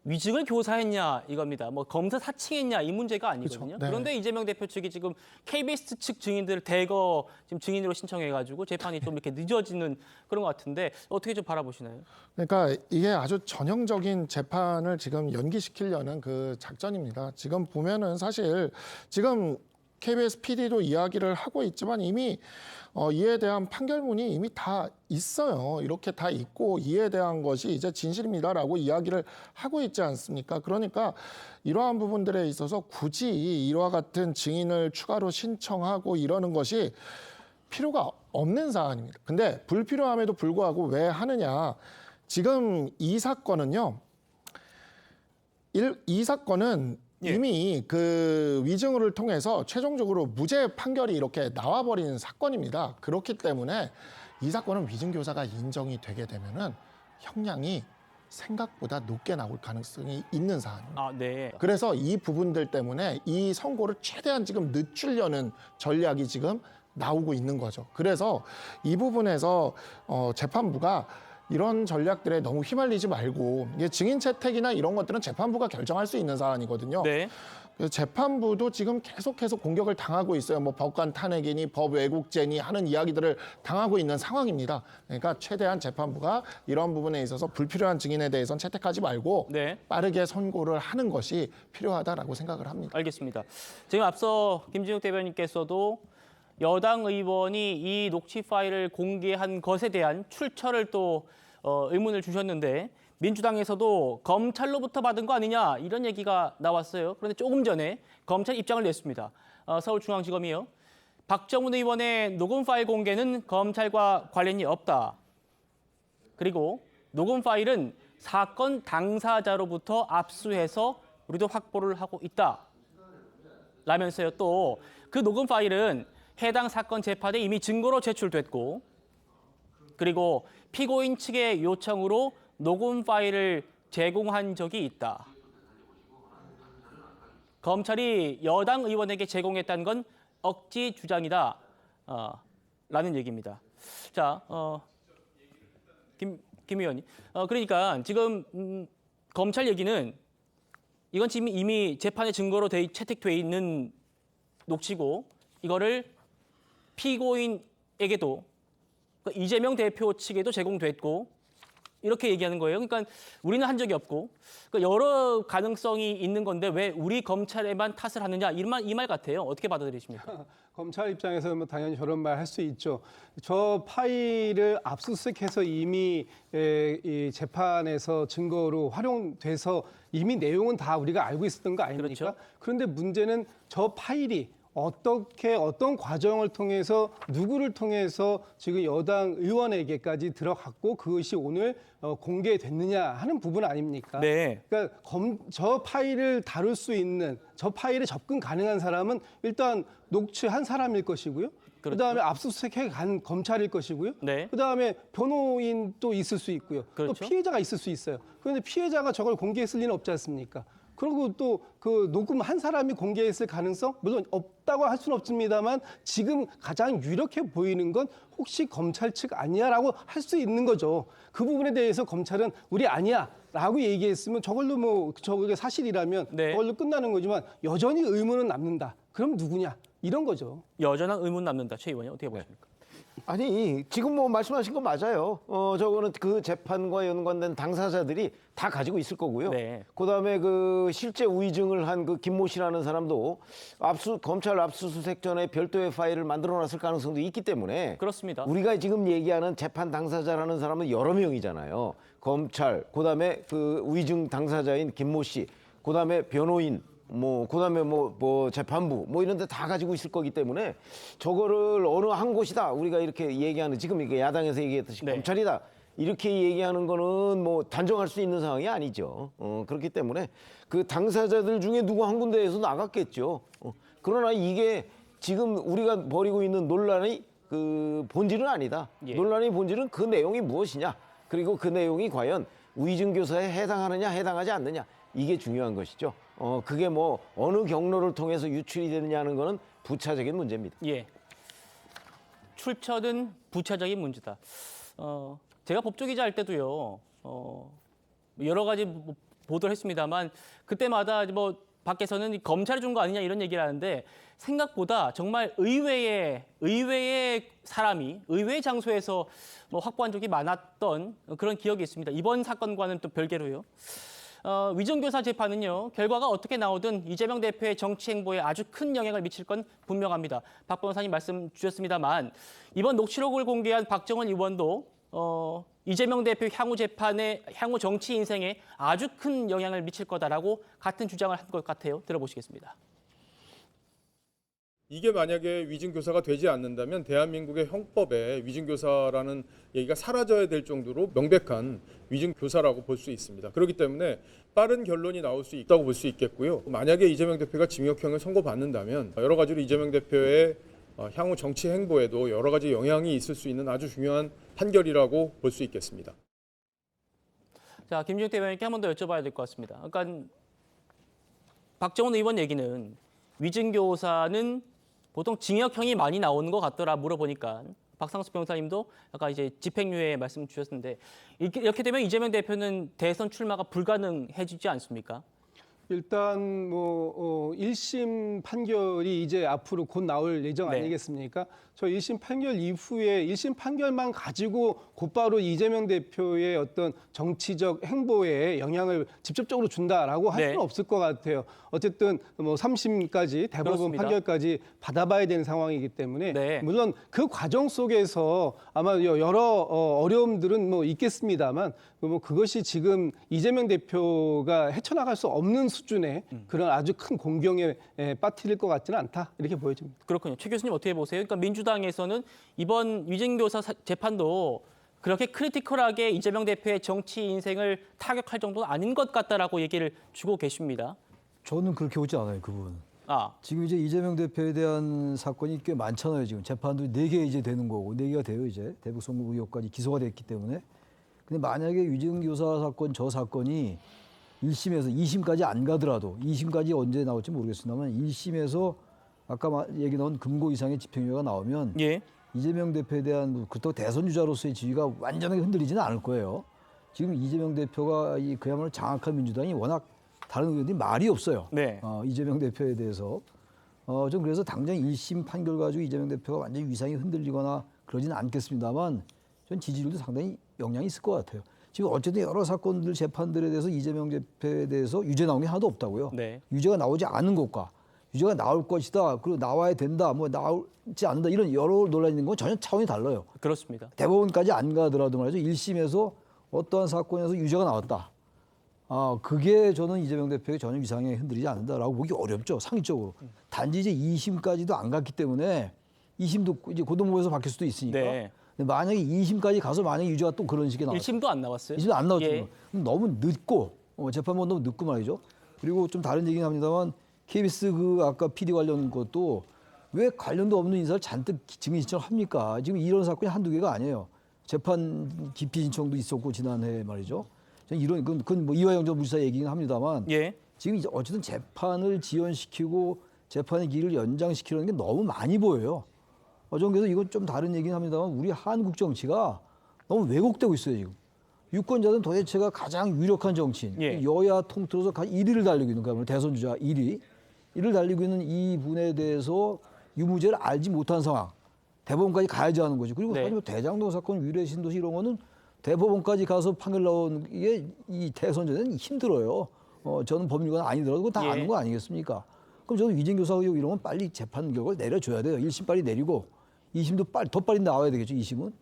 위증을 교사했냐 이겁니다. 뭐 검사 사칭했냐 이 문제가 아니거든요. 그렇죠. 네. 그런데 이재명 대표 측이 지금 KBS 측 증인들을 대거 지금 증인으로 신청해가지고 재판이 좀 이렇게 늦어지는 그런 것 같은데 어떻게 좀 바라보시나요? 그러니까 이게 아주 전형적인 재판을 지금 연기시키려는 그 작전입니다. 지금 보면은 사실 지금 KBS PD도 이야기를 하고 있지만 이미 이에 대한 판결문이 이미 다 있어요. 이렇게 다 있고 이에 대한 것이 이제 진실입니다라고 이야기를 하고 있지 않습니까? 그러니까 이러한 부분들에 있어서 굳이 이와 같은 증인을 추가로 신청하고 이러는 것이 필요가 없는 사안입니다. 근데 불필요함에도 불구하고 왜 하느냐? 지금 이 사건은요. 이 사건은 이미 그 위증을 통해서 최종적으로 무죄 판결이 이렇게 나와버린 사건입니다. 그렇기 때문에 이 사건은 위증 교사가 인정이 되게 되면은 형량이 생각보다 높게 나올 가능성이 있는 사안입니다. 아, 네. 그래서 이 부분들 때문에 이 선고를 최대한 지금 늦추려는 전략이 지금 나오고 있는 거죠. 그래서 이 부분에서 재판부가 이런 전략들에 너무 휘말리지 말고 이게 증인 채택이나 이런 것들은 재판부가 결정할 수 있는 사안이거든요. 네. 그래서 재판부도 지금 계속해서 공격을 당하고 있어요. 뭐 법관 탄핵이니 법 왜곡죄니 하는 이야기들을 당하고 있는 상황입니다. 그러니까 최대한 재판부가 이런 부분에 있어서 불필요한 증인에 대해서는 채택하지 말고 네. 빠르게 선고를 하는 것이 필요하다라고 생각을 합니다. 알겠습니다. 지금 앞서 김진욱 대변인께서도 여당 의원이 이 녹취 파일을 공개한 것에 대한 출처를 또 의문을 주셨는데 민주당에서도 검찰로부터 받은 거 아니냐 이런 얘기가 나왔어요. 그런데 조금 전에 검찰 입장을 냈습니다. 서울중앙지검이요. 박정훈 의원의 녹음 파일 공개는 검찰과 관련이 없다. 그리고 녹음 파일은 사건 당사자로부터 압수해서 우리도 확보를 하고 있다. 라면서요. 또 그 녹음 파일은 해당 사건 재판에 이미 증거로 제출됐고 그리고 피고인 측의 요청으로 녹음 파일을 제공한 적이 있다. 검찰이 여당 의원에게 제공했다는 건 억지 주장이다. 라는 얘기입니다. 자, 김 의원님. 그러니까 지금 검찰 얘기는 이건 지금 이미 재판의 증거로 채택돼 있는 녹취고 이거를 피고인에게도 이재명 대표 측에도 제공됐고 이렇게 얘기하는 거예요. 그러니까 우리는 한 적이 없고 그러니까 여러 가능성이 있는 건데 왜 우리 검찰에만 탓을 하느냐 이 말 같아요. 어떻게 받아들이십니까? 검찰 입장에서는 뭐 당연히 저런 말 할 수 있죠. 저 파일을 압수수색해서 이미 이 재판에서 증거로 활용돼서 이미 내용은 다 우리가 알고 있었던 거 아닙니까? 그렇죠. 그런데 문제는 저 파일이 어떤 과정을 통해서 누구를 통해서 지금 여당 의원에게까지 들어갔고 그것이 오늘 공개됐느냐 하는 부분 아닙니까? 네. 그러니까 저 파일을 다룰 수 있는 저 파일에 접근 가능한 사람은 일단 녹취한 사람일 것이고요. 그렇죠. 그다음에 압수수색해 간 검찰일 것이고요. 네. 그다음에 변호인도 있을 수 있고요. 그렇죠. 또 피해자가 있을 수 있어요. 그런데 피해자가 저걸 공개했을 리는 없지 않습니까? 그리고 또 그 녹음 한 사람이 공개했을 가능성 물론 없다고 할 수는 없습니다만 지금 가장 유력해 보이는 건 혹시 검찰 측 아니야라고 할 수 있는 거죠. 그 부분에 대해서 검찰은 우리 아니야라고 얘기했으면 저걸로 뭐 저게 사실이라면 네. 저걸로 끝나는 거지만 여전히 의문은 남는다. 그럼 누구냐? 이런 거죠. 여전한 의문 남는다. 최 의원님 어떻게 보십니까? 아니 지금 뭐 말씀하신 거 맞아요. 저거는 그 재판과 연관된 당사자들이 다 가지고 있을 거고요. 네. 그다음에 그 실제 우의증을 한 그 김모 씨라는 사람도 검찰 압수수색 전에 별도의 파일을 만들어놨을 가능성도 있기 때문에 그렇습니다. 우리가 지금 얘기하는 재판 당사자라는 사람은 여러 명이잖아요. 검찰, 그다음에 그 우의증 당사자인 김모 씨, 그다음에 변호인. 그다음에 재판부 이런 데 다 가지고 있을 거기 때문에 저거를 어느 한 곳이다 우리가 이렇게 얘기하는 지금 이게 야당에서 얘기했듯이 네. 검찰이다 이렇게 얘기하는 거는 뭐 단정할 수 있는 상황이 아니죠. 그렇기 때문에 그 당사자들 중에 누구 한 군데에서 나갔겠죠. 그러나 이게 지금 우리가 벌이고 있는 논란의 그 본질은 아니다. 예. 논란의 본질은 그 내용이 무엇이냐 그리고 그 내용이 과연 위증 교사에 해당하느냐 해당하지 않느냐 이게 중요한 것이죠. 그게 뭐 어느 경로를 통해서 유출이 되느냐는 거는 부차적인 문제입니다. 예. 출처는 부차적인 문제다. 제가 법조기자 할 때도요. 여러 가지 보도를 했습니다만 그때마다 뭐 밖에서는 검찰이 준 거 아니냐 이런 얘기를 하는데 생각보다 정말 의외의 사람이 의외의 장소에서 뭐 확보한 적이 많았던 그런 기억이 있습니다. 이번 사건과는 또 별개로요. 위증교사 재판은요. 결과가 어떻게 나오든 이재명 대표의 정치 행보에 아주 큰 영향을 미칠 건 분명합니다. 박 변호사님 말씀 주셨습니다만 이번 녹취록을 공개한 박정원 의원도 이재명 대표 향후 정치 인생에 아주 큰 영향을 미칠 거다라고 같은 주장을 한 것 같아요. 들어보시겠습니다. 이게 만약에 위증교사가 되지 않는다면 대한민국의 형법에 위증교사라는 얘기가 사라져야 될 정도로 명백한 위증교사라고 볼 수 있습니다. 그렇기 때문에 빠른 결론이 나올 수 있다고 볼 수 있겠고요. 만약에 이재명 대표가 징역형을 선고받는다면 여러 가지로 이재명 대표의 향후 정치 행보에도 여러 가지 영향이 있을 수 있는 아주 중요한 판결이라고 볼 수 있겠습니다. 자, 김종태 의원님께 한 번 더 여쭤봐야 될 것 같습니다. 그러니까 박정원 의원 얘기는 위증교사는 보통 징역형이 많이 나오는 것 같더라 물어보니까 박상수 변호사님도 아까 이제 집행유예 말씀 주셨는데 이렇게 되면 이재명 대표는 대선 출마가 불가능해지지 않습니까? 일단 1심 판결이 이제 앞으로 곧 나올 예정 네. 아니겠습니까? 저 1심 판결 이후에 1심 판결만 가지고 곧바로 이재명 대표의 어떤 정치적 행보에 영향을 직접적으로 준다라고 할 네. 수는 없을 것 같아요. 어쨌든 3심까지 대법원 그렇습니다. 판결까지 받아봐야 되는 상황이기 때문에 네. 물론 그 과정 속에서 아마 여러 어려움들은 있겠습니다만 그것이 지금 이재명 대표가 헤쳐나갈 수 없는 수준의 그런 아주 큰 공경에 빠뜨릴 것 같지는 않다 이렇게 보여집니다. 그렇군요. 최 교수님 어떻게 보세요? 그러니까 민주당에서는 이번 위증교사 재판도 그렇게 크리티컬하게 이재명 대표의 정치 인생을 타격할 정도는 아닌 것 같다라고 얘기를 주고 계십니다. 저는 그렇게 보지 않아요, 그분은. 아, 지금 이제 이재명 대표에 대한 사건이 꽤 많잖아요. 지금 재판도 4개 이제 되는 거고 4개가 돼요 이제 대북 송금 의혹까지 기소가 됐기 때문에. 근데 만약에 위증교사 사건 저 사건이 1심에서 2심까지 안 가더라도 2심까지 언제 나올지 모르겠습니다만 1심에서 아까 얘기 나온 금고 이상의 집행유예가 나오면 예. 이재명 대표에 대한 그렇다고 대선 주자로서의 지위가 완전하게 흔들리지는 않을 거예요. 지금 이재명 대표가 그야말로 장악한 민주당이 워낙 다른 의원들이 말이 없어요. 네. 이재명 대표에 대해서. 좀 그래서 당장 1심 판결 가지고 이재명 대표가 완전히 위상이 흔들리거나 그러지는 않겠습니다만 전 지지율도 상당히 영향이 있을 것 같아요. 지금 어쨌든 여러 사건들 재판들에 대해서 이재명 대표에 대해서 유죄 나온 게 하나도 없다고요. 네. 유죄가 나오지 않은 것과 유죄가 나올 것이다. 그리고 나와야 된다. 뭐 나오지 않는다. 이런 여러 논란이 있는 건 전혀 차원이 달라요. 그렇습니다. 대법원까지 안 가더라도 말이죠. 1심에서 어떠한 사건에서 유죄가 나왔다. 그게 저는 이재명 대표의 전혀 위상에 흔들리지 않는다라고 보기 어렵죠. 상식적으로. 단지 이제 2심까지도 안 갔기 때문에 2심도 이제 고등법에서 바뀔 수도 있으니까. 네. 근데 만약에 2심까지 가서 만약에 유죄가 또 그런 식의 나왔어요. 1심도 안 나왔어요? 1심도 안 나왔죠. 예. 너무 늦고 재판본 너무 늦고 말이죠. 그리고 좀 다른 얘기는 합니다만 KBS 아까 PD 관련 것도 왜 관련도 없는 인사를 잔뜩 증인 신청합니까? 지금 이런 사건이 한두 개가 아니에요. 재판 기피 신청도 있었고 지난해 말이죠. 저는 그건 뭐 이화영 전 무지사 얘기긴 합니다만 예. 지금 이제 어쨌든 재판을 지연시키고 재판의 길을 연장시키려는 게 너무 많이 보여요. 저는 그래서 이건 좀 다른 얘기긴 합니다만 우리 한국 정치가 너무 왜곡되고 있어요 지금. 유권자들은 도대체가 가장 유력한 정치인, 예. 여야 통틀어서 1위를 달리고 있는 거야. 대선 주자 1위를 달리고 있는 이 분에 대해서 유무죄를 알지 못한 상황. 대법원까지 가야지 하는 거지. 그리고 네. 사실 대장동 사건, 위례 신도시 이런 거는 대법원까지 가서 판결 나오는 게 이 대선 전에는 힘들어요. 저는 법률가는 아니더라도 그거 다 예. 아는 거 아니겠습니까? 그럼 저는 위증교사 의혹 이런 건 빨리 재판 결과를 내려줘야 돼요. 1심 빨리 내리고 2심도 더 빨리 나와야 되겠죠. 2심은.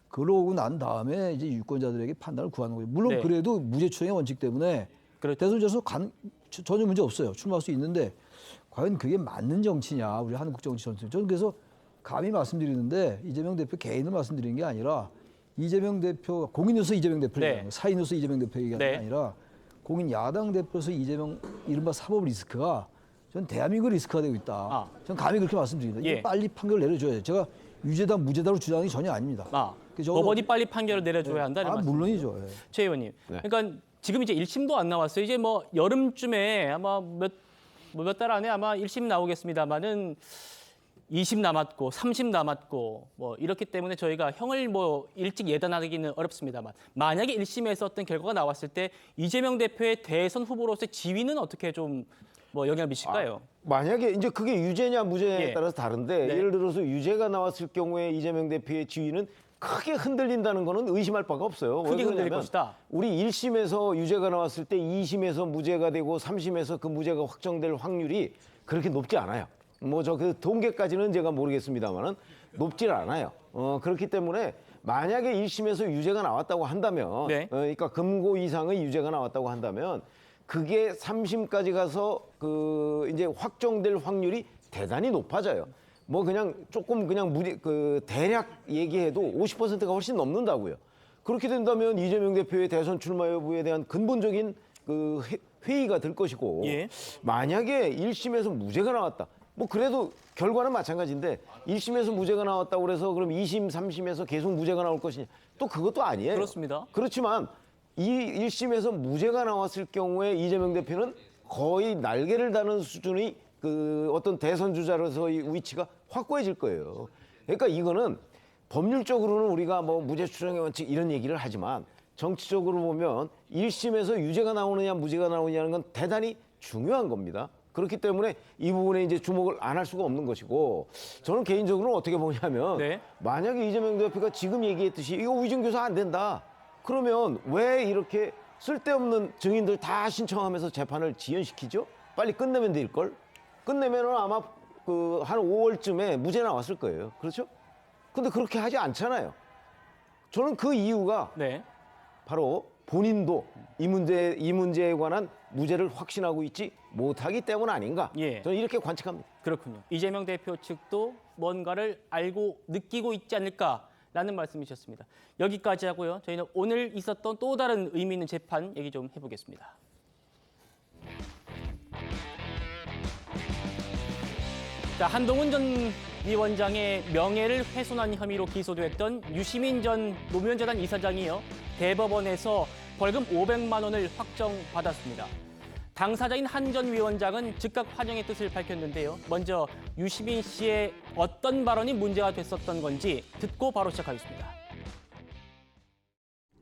그러고 난 다음에 이제 유권자들에게 판단을 구하는 거죠. 물론 네. 그래도 무죄 추정의 원칙 때문에 그렇죠. 대선에서 전혀 문제 없어요. 출마할 수 있는데 과연 그게 맞는 정치냐, 우리 한국 정치 전체. 저는 그래서 감히 말씀드리는데 이재명 대표 개인을 말씀드리는 게 아니라 이재명 대표 공인으로서 이재명 대표를 네. 얘기하는 거예요. 사인으로서 이재명 대표 얘기하는 게 네. 아니라 공인 야당 대표로서 이재명 이른바 사법 리스크가 전 대한민국 리스크가 되고 있다. 전 감히 그렇게 말씀드립니다. 예. 이거 빨리 판결을 내려줘야죠. 제가 유죄다 무죄다로 주장이 전혀 아닙니다. 법원이 빨리 판결을 내려줘야 한다는 말씀. 물론이죠. 예. 최 의원님. 그러니까 지금 이제 1심도 안 나왔어요. 이제 뭐 여름쯤에 아마 몇 달 안에 아마 1심 나오겠습니다만은 2심 남았고 3심 남았고 뭐 이렇기 때문에 저희가 형을 뭐 일찍 예단하기는 어렵습니다만 만약에 1심에서 어떤 결과가 나왔을 때 이재명 대표의 대선 후보로서의 지위는 어떻게 좀 뭐 영향을 미칠까요? 만약에 이제 그게 유죄냐 무죄냐에 예. 따라서 다른데 네. 예를 들어서 유죄가 나왔을 경우에 이재명 대표의 지위는 크게 흔들린다는 거는 의심할 바가 없어요. 크게 왜 흔들릴 그러냐면 것이다. 우리 1심에서 유죄가 나왔을 때 2심에서 무죄가 되고 3심에서 그 무죄가 확정될 확률이 그렇게 높지 않아요. 뭐 저 그 통계까지는 제가 모르겠습니다만은 높질 않아요. 그렇기 때문에 만약에 1심에서 유죄가 나왔다고 한다면, 네. 그러니까 금고 이상의 유죄가 나왔다고 한다면, 그게 3심까지 가서 그 이제 확정될 확률이 대단히 높아져요. 뭐 그냥 조금 그냥 대략 얘기해도 50%가 훨씬 넘는다고요. 그렇게 된다면 이재명 대표의 대선 출마 여부에 대한 근본적인 그 회의가 될 것이고, 예. 만약에 1심에서 무죄가 나왔다. 뭐 그래도 결과는 마찬가지인데 1심에서 무죄가 나왔다고 그래서 그럼 2심, 3심에서 계속 무죄가 나올 것이냐? 또 그것도 아니에요. 그렇습니다. 그렇지만 이 1심에서 무죄가 나왔을 경우에 이재명 대표는 거의 날개를 다는 수준의 그 어떤 대선 주자로서의 위치가 확고해질 거예요. 그러니까 이거는 법률적으로는 우리가 뭐 무죄 추정의 원칙 이런 얘기를 하지만 정치적으로 보면 1심에서 유죄가 나오느냐 무죄가 나오느냐는 건 대단히 중요한 겁니다. 그렇기 때문에 이 부분에 이제 주목을 안 할 수가 없는 것이고, 저는 개인적으로는 어떻게 보냐면 네. 만약에 이재명 대표가 지금 얘기했듯이 이거 위증교사 안 된다. 그러면 왜 이렇게 쓸데없는 증인들 다 신청하면서 재판을 지연시키죠? 빨리 끝내면 될 걸. 끝내면은 아마 그 한 5월쯤에 무죄 나왔을 거예요. 그렇죠? 근데 그렇게 하지 않잖아요. 저는 그 이유가 네. 바로 본인도 이 문제에 관한 무죄를 확신하고 있지 못하기 때문 아닌가. 예. 저는 이렇게 관측합니다. 그렇군요. 이재명 대표 측도 뭔가를 알고 느끼고 있지 않을까. 라는 말씀이셨습니다. 여기까지 하고요. 저희는 오늘 있었던 또 다른 의미 있는 재판 얘기 좀 해보겠습니다. 자, 한동훈 전 위원장의 명예를 훼손한 혐의로 기소됐던 유시민 전 노무현재단 이사장이요. 대법원에서 벌금 500만 원을 확정받았습니다. 당사자인 한 전 위원장은 즉각 환영의 뜻을 밝혔는데요. 먼저 유시민 씨의 어떤 발언이 문제가 됐었던 건지 듣고 바로 시작하겠습니다.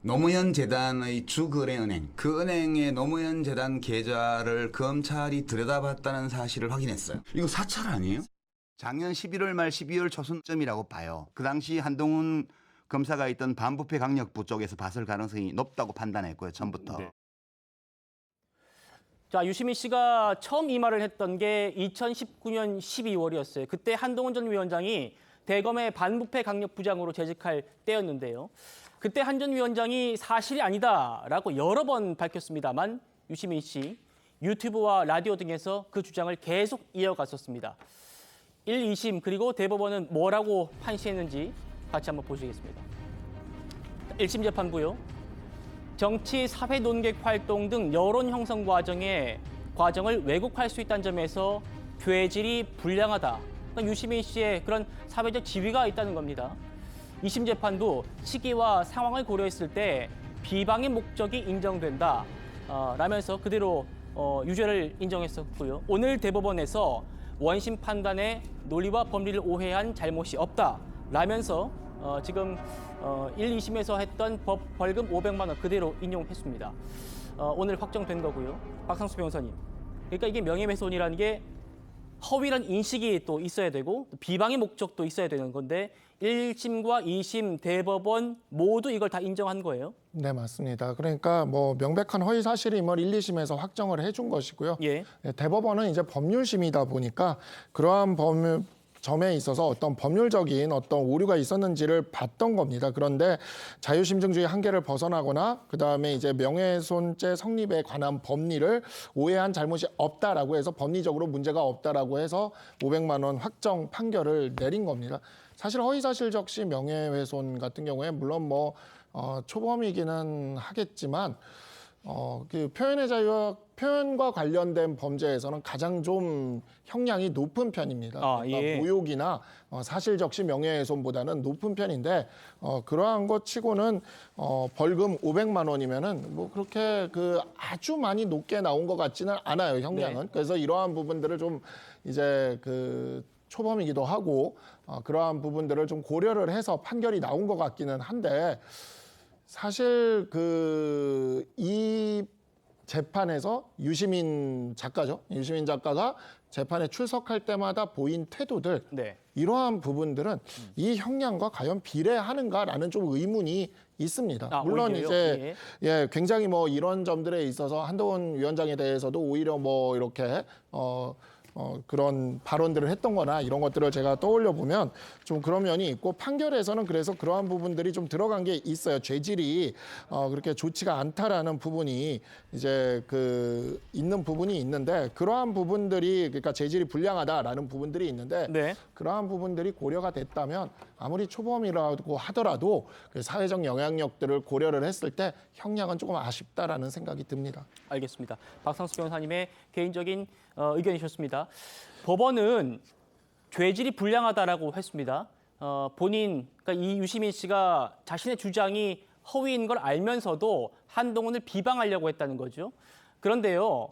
노무현 재단의 주거래은행, 그 은행의 노무현 재단 계좌를 검찰이 들여다봤다는 사실을 확인했어요. 이거 사찰 아니에요? 작년 11월 말 12월 초순쯤이라고 봐요. 그 당시 한동훈 검사가 있던 반부패 강력부 쪽에서 봤을 가능성이 높다고 판단했고요, 처음부터. 네. 자, 유시민 씨가 처음 이 말을 했던 게 2019년 12월이었어요. 그때 한동훈 전 위원장이 대검의 반부패 강력부장으로 재직할 때였는데요. 그때 한 전 위원장이 사실이 아니다라고 여러 번 밝혔습니다만 유시민 씨 유튜브와 라디오 등에서 그 주장을 계속 이어갔었습니다. 1, 2심 그리고 대법원은 뭐라고 판시했는지 같이 한번 보시겠습니다. 1심 재판부요. 정치, 사회 논객 활동 등 여론 형성 과정을 왜곡할 수 있다는 점에서 죄질이 불량하다. 그러니까 유시민 씨의 그런 사회적 지위가 있다는 겁니다. 2심 재판도 시기와 상황을 고려했을 때 비방의 목적이 인정된다. 라면서 그대로 유죄를 인정했었고요. 오늘 대법원에서 원심 판단에 논리와 법리를 오해한 잘못이 없다. 라면서 지금 1, 2심에서 했던 벌금 500만 원 그대로 인용했습니다. 오늘 확정된 거고요. 박상수 변호사님. 그러니까 이게 명예훼손이라는 게 허위란 인식이 또 있어야 되고 비방의 목적도 있어야 되는 건데 1심과 2심 대법원 모두 이걸 다 인정한 거예요? 네, 맞습니다. 그러니까 뭐 명백한 허위 사실임을 1, 2심에서 확정을 해준 것이고요. 예. 네, 대법원은 이제 법률심이다 보니까 그러한 점에 있어서 어떤 법률적인 어떤 오류가 있었는지를 봤던 겁니다. 그런데 자유심증주의 한계를 벗어나거나 그다음에 이제 명예훼손죄 성립에 관한 법리를 오해한 잘못이 없다라고 해서 법리적으로 문제가 없다라고 해서 500만 원 확정 판결을 내린 겁니다. 사실 허위사실적시 명예훼손 같은 경우에 물론 뭐 초범이기는 하겠지만 그 표현의 자유와 표현과 관련된 범죄에서는 가장 좀 형량이 높은 편입니다. 그러니까 예. 모욕이나 사실적시 명예훼손보다는 높은 편인데 그러한 것 치고는 벌금 500만 원이면은 뭐 그렇게 그 아주 많이 높게 나온 것 같지는 않아요, 형량은. 네. 그래서 이러한 부분들을 좀 이제 그 초범이기도 하고 그러한 부분들을 좀 고려를 해서 판결이 나온 것 같기는 한데 사실 이 재판에서 유시민 작가가 재판에 출석할 때마다 보인 태도들 네. 이러한 부분들은 이 형량과 과연 비례하는가라는 좀 의문이 있습니다. 물론 오히려요? 이제 굉장히 뭐 이런 점들에 있어서 한동훈 위원장에 대해서도 오히려 뭐 이렇게 그런 발언들을 했던 거나 이런 것들을 제가 떠올려 보면 좀 그런 면이 있고 판결에서는 그래서 그러한 부분들이 좀 들어간 게 있어요. 죄질이 그렇게 좋지가 않다라는 부분이 이제 있는 부분이 있는데 그러한 부분들이 그러니까 죄질이 불량하다라는 부분들이 있는데 네. 그러한 부분들이 고려가 됐다면 아무리 초범이라고 하더라도 그 사회적 영향력들을 고려를 했을 때 형량은 조금 아쉽다라는 생각이 듭니다. 알겠습니다. 박상수 변호사님의 개인적인 의견이셨습니다. 법원은 죄질이 불량하다라고 했습니다. 그러니까 이 유시민 씨가 자신의 주장이 허위인 걸 알면서도 한동훈을 비방하려고 했다는 거죠. 그런데요,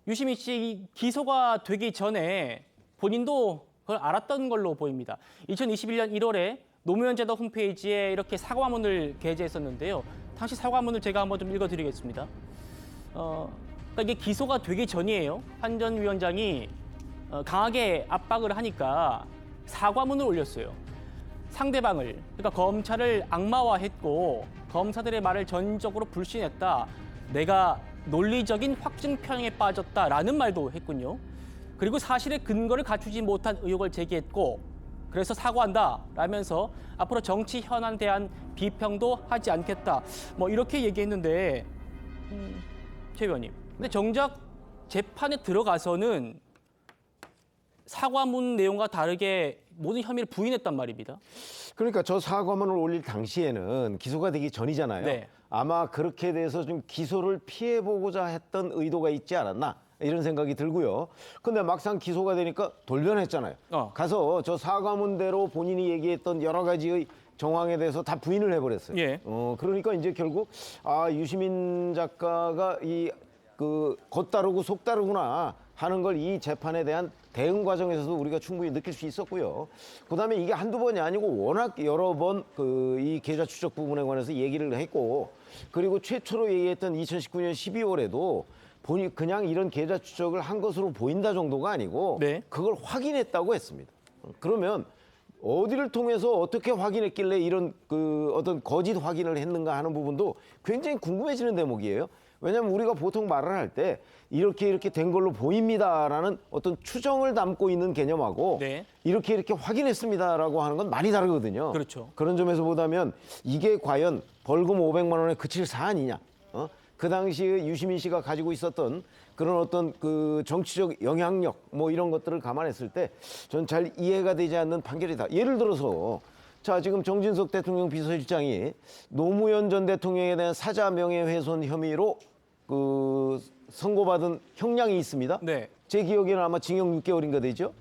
유시민 씨 기소가 되기 전에 본인도 그걸 알았던 걸로 보입니다. 2021년 1월에 노무현 재단 홈페이지에 이렇게 사과문을 게재했었는데요. 당시 사과문을 제가 한번 좀 읽어드리겠습니다. 그러니까 이게 기소가 되기 전이에요. 한 전 위원장이 강하게 압박을 하니까 사과문을 올렸어요. 상대방을, 그러니까 검찰을 악마화했고 검사들의 말을 전적으로 불신했다. 내가 논리적인 확증 편향에 빠졌다라는 말도 했군요. 그리고 사실의 근거를 갖추지 못한 의혹을 제기했고 그래서 사과한다 라면서 앞으로 정치 현안에 대한 비평도 하지 않겠다. 뭐 이렇게 얘기했는데 최 의원님. 근데 정작 재판에 들어가서는 사과문 내용과 다르게 모든 혐의를 부인했단 말입니다. 그러니까 저 사과문을 올릴 당시에는 기소가 되기 전이잖아요. 네. 아마 그렇게 돼서 좀 기소를 피해보고자 했던 의도가 있지 않았나 이런 생각이 들고요. 근데 막상 기소가 되니까 돌변했잖아요. 가서 저 사과문대로 본인이 얘기했던 여러 가지의 정황에 대해서 다 부인을 해버렸어요. 예. 그러니까 이제 결국 유시민 작가가 겉다르고 속다르구나 하는 걸 이 재판에 대한 대응 과정에서도 우리가 충분히 느낄 수 있었고요. 그다음에 이게 한두 번이 아니고 워낙 여러 번 이 계좌 추적 부분에 관해서 얘기를 했고, 그리고 최초로 얘기했던 2019년 12월에도 본이 그냥 이런 계좌 추적을 한 것으로 보인다 정도가 아니고 네. 그걸 확인했다고 했습니다. 그러면 어디를 통해서 어떻게 확인했길래 이런 어떤 거짓 확인을 했는가 하는 부분도 굉장히 궁금해지는 대목이에요. 왜냐하면 우리가 보통 말을 할 때 이렇게 된 걸로 보입니다라는 어떤 추정을 담고 있는 개념하고 네. 이렇게 확인했습니다라고 하는 건 많이 다르거든요. 그렇죠. 그런 점에서 보자면 이게 과연 벌금 500만 원에 그칠 사안이냐? 그 당시에 유시민 씨가 가지고 있었던 그런 어떤 정치적 영향력 뭐 이런 것들을 감안했을 때 전 잘 이해가 되지 않는 판결이다. 예를 들어서 자, 지금 정진석 대통령 비서실장이 노무현 전 대통령에 대한 사자 명예훼손 혐의로 선고받은 형량이 있습니다. 네. 제 기억에는 아마 징역 6개월인가 되죠.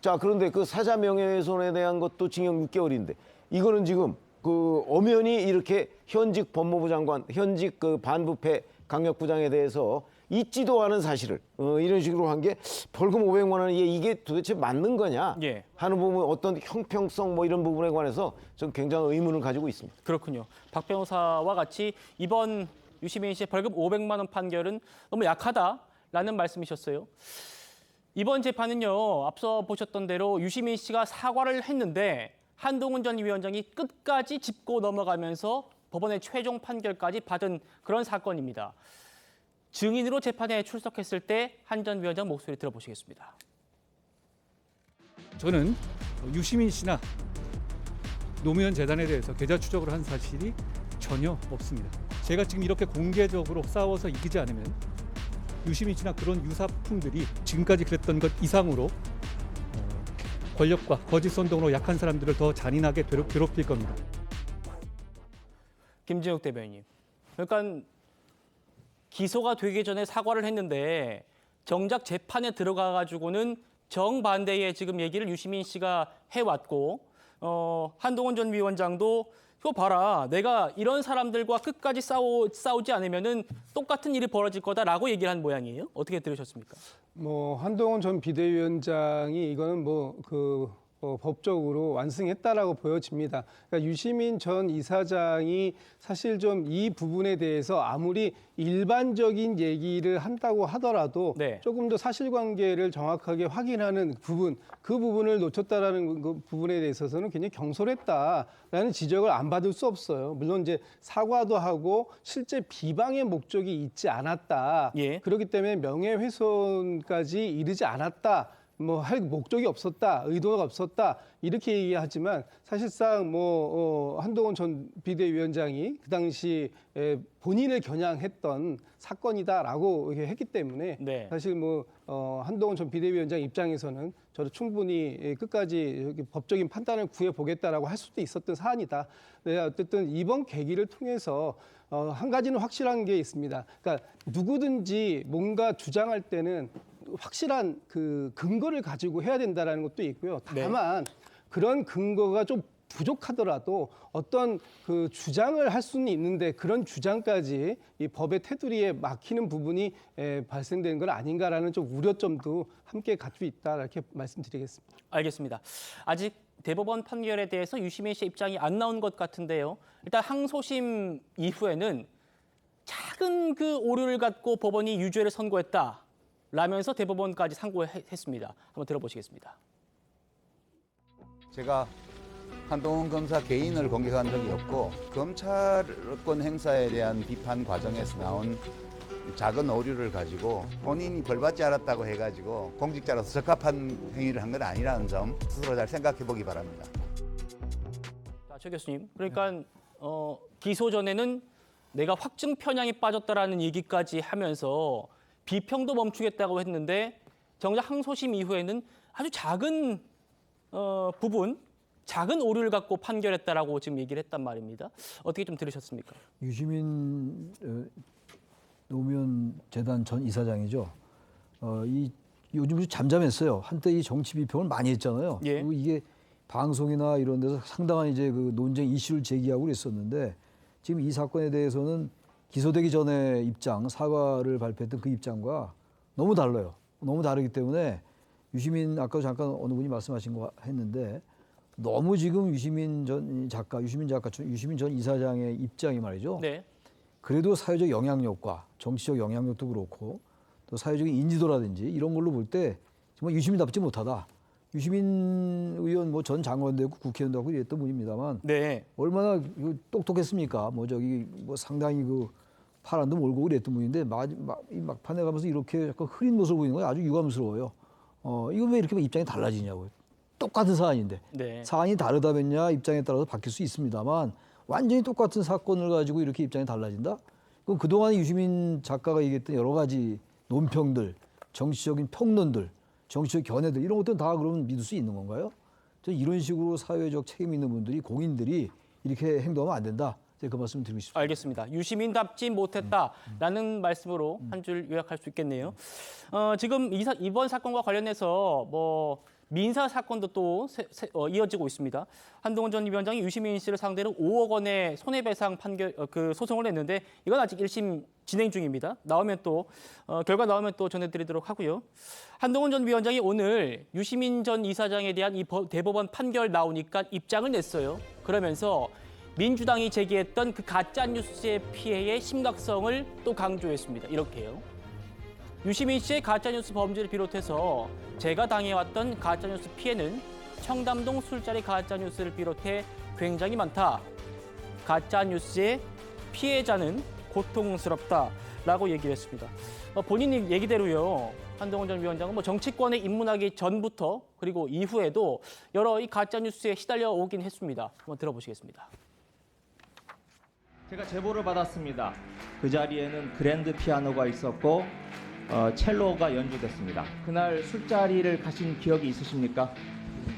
자, 그런데 그 사자 명예훼손에 대한 것도 징역 6개월인데 이거는 지금 엄연히 이렇게 현직 법무부 장관, 현직 반부패 강력부장에 대해서 있지도 않은 사실을 이런 식으로 한 게 벌금 500만 원이 이게 도대체 맞는 거냐 예. 하는 부분, 어떤 형평성 뭐 이런 부분에 관해서 좀 굉장히 의문을 가지고 있습니다. 그렇군요. 박 변호사와 같이 이번 유시민 씨의 벌금 500만 원 판결은 너무 약하다라는 말씀이셨어요. 이번 재판은요, 앞서 보셨던 대로 유시민 씨가 사과를 했는데 한동훈 전 위원장이 끝까지 짚고 넘어가면서 법원의 최종 판결까지 받은 그런 사건입니다. 증인으로 재판에 출석했을 때 한 전 위원장 목소리 들어보시겠습니다. 저는 유시민 씨나 노무현 재단에 대해서 계좌 추적을 한 사실이 전혀 없습니다. 제가 지금 이렇게 공개적으로 싸워서 이기지 않으면 유시민 씨나 그런 유사품들이 지금까지 그랬던 것 이상으로 권력과 거짓 선동으로 약한 사람들을 더 잔인하게 괴롭힐 겁니다. 김진욱 대변인님. 그러니까 기소가 되기 전에 사과를 했는데 정작 재판에 들어가가지고는 정반대의 지금 얘기를 유시민 씨가 해왔고 한동훈 전 위원장도 이거 봐라, 내가 이런 사람들과 끝까지 싸우지 않으면은 똑같은 일이 벌어질 거다라고 얘기를 한 모양이에요. 어떻게 들으셨습니까? 한동훈 전 비대위원장이 이거는 법적으로 완승했다라고 보여집니다. 그러니까 유시민 전 이사장이 사실 좀 이 부분에 대해서 아무리 일반적인 얘기를 한다고 하더라도 네. 조금 더 사실관계를 정확하게 확인하는 부분, 그 부분을 놓쳤다라는 그 부분에 대해서는 굉장히 경솔했다라는 지적을 안 받을 수 없어요. 물론 이제 사과도 하고 실제 비방의 목적이 있지 않았다. 예. 그렇기 때문에 명예훼손까지 이르지 않았다. 할 목적이 없었다, 의도가 없었다 이렇게 얘기하지만 사실상 한동훈 전 비대위원장이 그 당시 본인을 겨냥했던 사건이다라고 했기 때문에 네. 사실 한동훈 전 비대위원장 입장에서는 저를 충분히 끝까지 법적인 판단을 구해보겠다라고 할 수도 있었던 사안이다. 네, 어쨌든 이번 계기를 통해서 한 가지는 확실한 게 있습니다. 그러니까 누구든지 뭔가 주장할 때는 확실한 근거를 가지고 해야 된다는 것도 있고요. 다만 그런 근거가 좀 부족하더라도 어떤 주장을 할 수는 있는데 그런 주장까지 이 법의 테두리에 막히는 부분이 발생되는 건 아닌가라는 좀 우려점도 함께 갖고 있다 이렇게 말씀드리겠습니다. 알겠습니다. 아직 대법원 판결에 대해서 유시민 씨의 입장이 안 나온 것 같은데요. 일단 항소심 이후에는 작은 오류를 갖고 법원이 유죄를 선고했다. 라면서 대법원까지 상고했습니다. 한번 들어보시겠습니다. 제가 한동훈 검사 개인을 공격한 적이 없고 검찰권 행사에 대한 비판 과정에서 나온 작은 오류를 가지고 본인이 벌받지 않았다고 해가지고 공직자로서 적합한 행위를 한 건 아니라는 점 스스로 잘 생각해 보기 바랍니다. 자, 최 교수님, 그러니까 기소 전에는 내가 확증 편향에 빠졌다라는 얘기까지 하면서 비평도 멈추겠다고 했는데 정작 항소심 이후에는 아주 작은 부분 작은 오류를 갖고 판결했다라고 지금 얘기를 했단 말입니다. 어떻게 좀 들으셨습니까? 유시민 노무현 재단 전 이사장이죠. 요즘 잠잠했어요. 한때 이 정치 비평을 많이 했잖아요. 예. 그리고 이게 방송이나 이런 데서 상당한 이제 그 논쟁 이슈를 제기하고 그랬었는데 지금 이 사건에 대해서는 기소되기 전에 입장, 사과를 발표했던 그 입장과 너무 달라요. 너무 다르기 때문에 유시민 아까도 잠깐 어느 분이 말씀하신 거 했는데 너무 지금 유시민 전 이사장의 입장이 말이죠. 네. 그래도 사회적 영향력과 정치적 영향력도 그렇고 또 사회적인 인지도라든지 이런 걸로 볼 때 정말 유시민답지 못하다. 유시민 의원 뭐 전 장관도 했고 국회의원도 하고 이랬던 분입니다만 네. 얼마나 똑똑했습니까? 뭐 상당히 그 파란도 몰고 그랬던 분인데 이 막판에 가면서 이렇게 약간 흐린 모습을 보이는 건 아주 유감스러워요. 이거 왜 이렇게 입장이 달라지냐고요. 똑같은 사안인데 네. 사안이 다르다면야 입장에 따라서 바뀔 수 있습니다만 완전히 똑같은 사건을 가지고 이렇게 입장이 달라진다? 그럼 그동안 유시민 작가가 얘기했던 여러 가지 논평들, 정치적인 평론들, 정치적 견해들 이런 것들은 다 그러면 믿을 수 있는 건가요? 저는 이런 식으로 사회적 책임 있는 분들이 공인들이 이렇게 행동하면 안 된다. 제가 그 말씀을 드리고 싶습니다. 알겠습니다. 유시민답지 못했다라는 말씀으로 한 줄 요약할 수 있겠네요. 지금 이번 사건과 관련해서 뭐 민사 사건도 또 이어지고 있습니다. 한동훈 전 위원장이 유시민 씨를 상대로 5억 원의 손해배상 판결 소송을 냈는데 이건 아직 1심 진행 중입니다. 나오면 또 결과 나오면 또 전해드리도록 하고요. 한동훈 전 위원장이 오늘 유시민 전 이사장에 대한 이 대법원 판결 나오니까 입장을 냈어요. 그러면서 민주당이 제기했던 그 가짜 뉴스의 피해의 심각성을 또 강조했습니다. 이렇게요. 유시민 씨의 가짜뉴스 범죄를 비롯해서 제가 당해왔던 가짜뉴스 피해는 청담동 술자리 가짜뉴스를 비롯해 굉장히 많다. 가짜뉴스의 피해자는 고통스럽다라고 얘기를 했습니다. 본인 얘기대로요. 한동훈 전 위원장은 뭐 정치권에 입문하기 전부터 그리고 이후에도 여러 이 가짜뉴스에 시달려 오긴 했습니다. 한번 들어보시겠습니다. 제가 제보를 받았습니다. 그 자리에는 그랜드 피아노가 있었고 첼로가 연주됐습니다. 그날 술자리를 가신 기억이 있으십니까?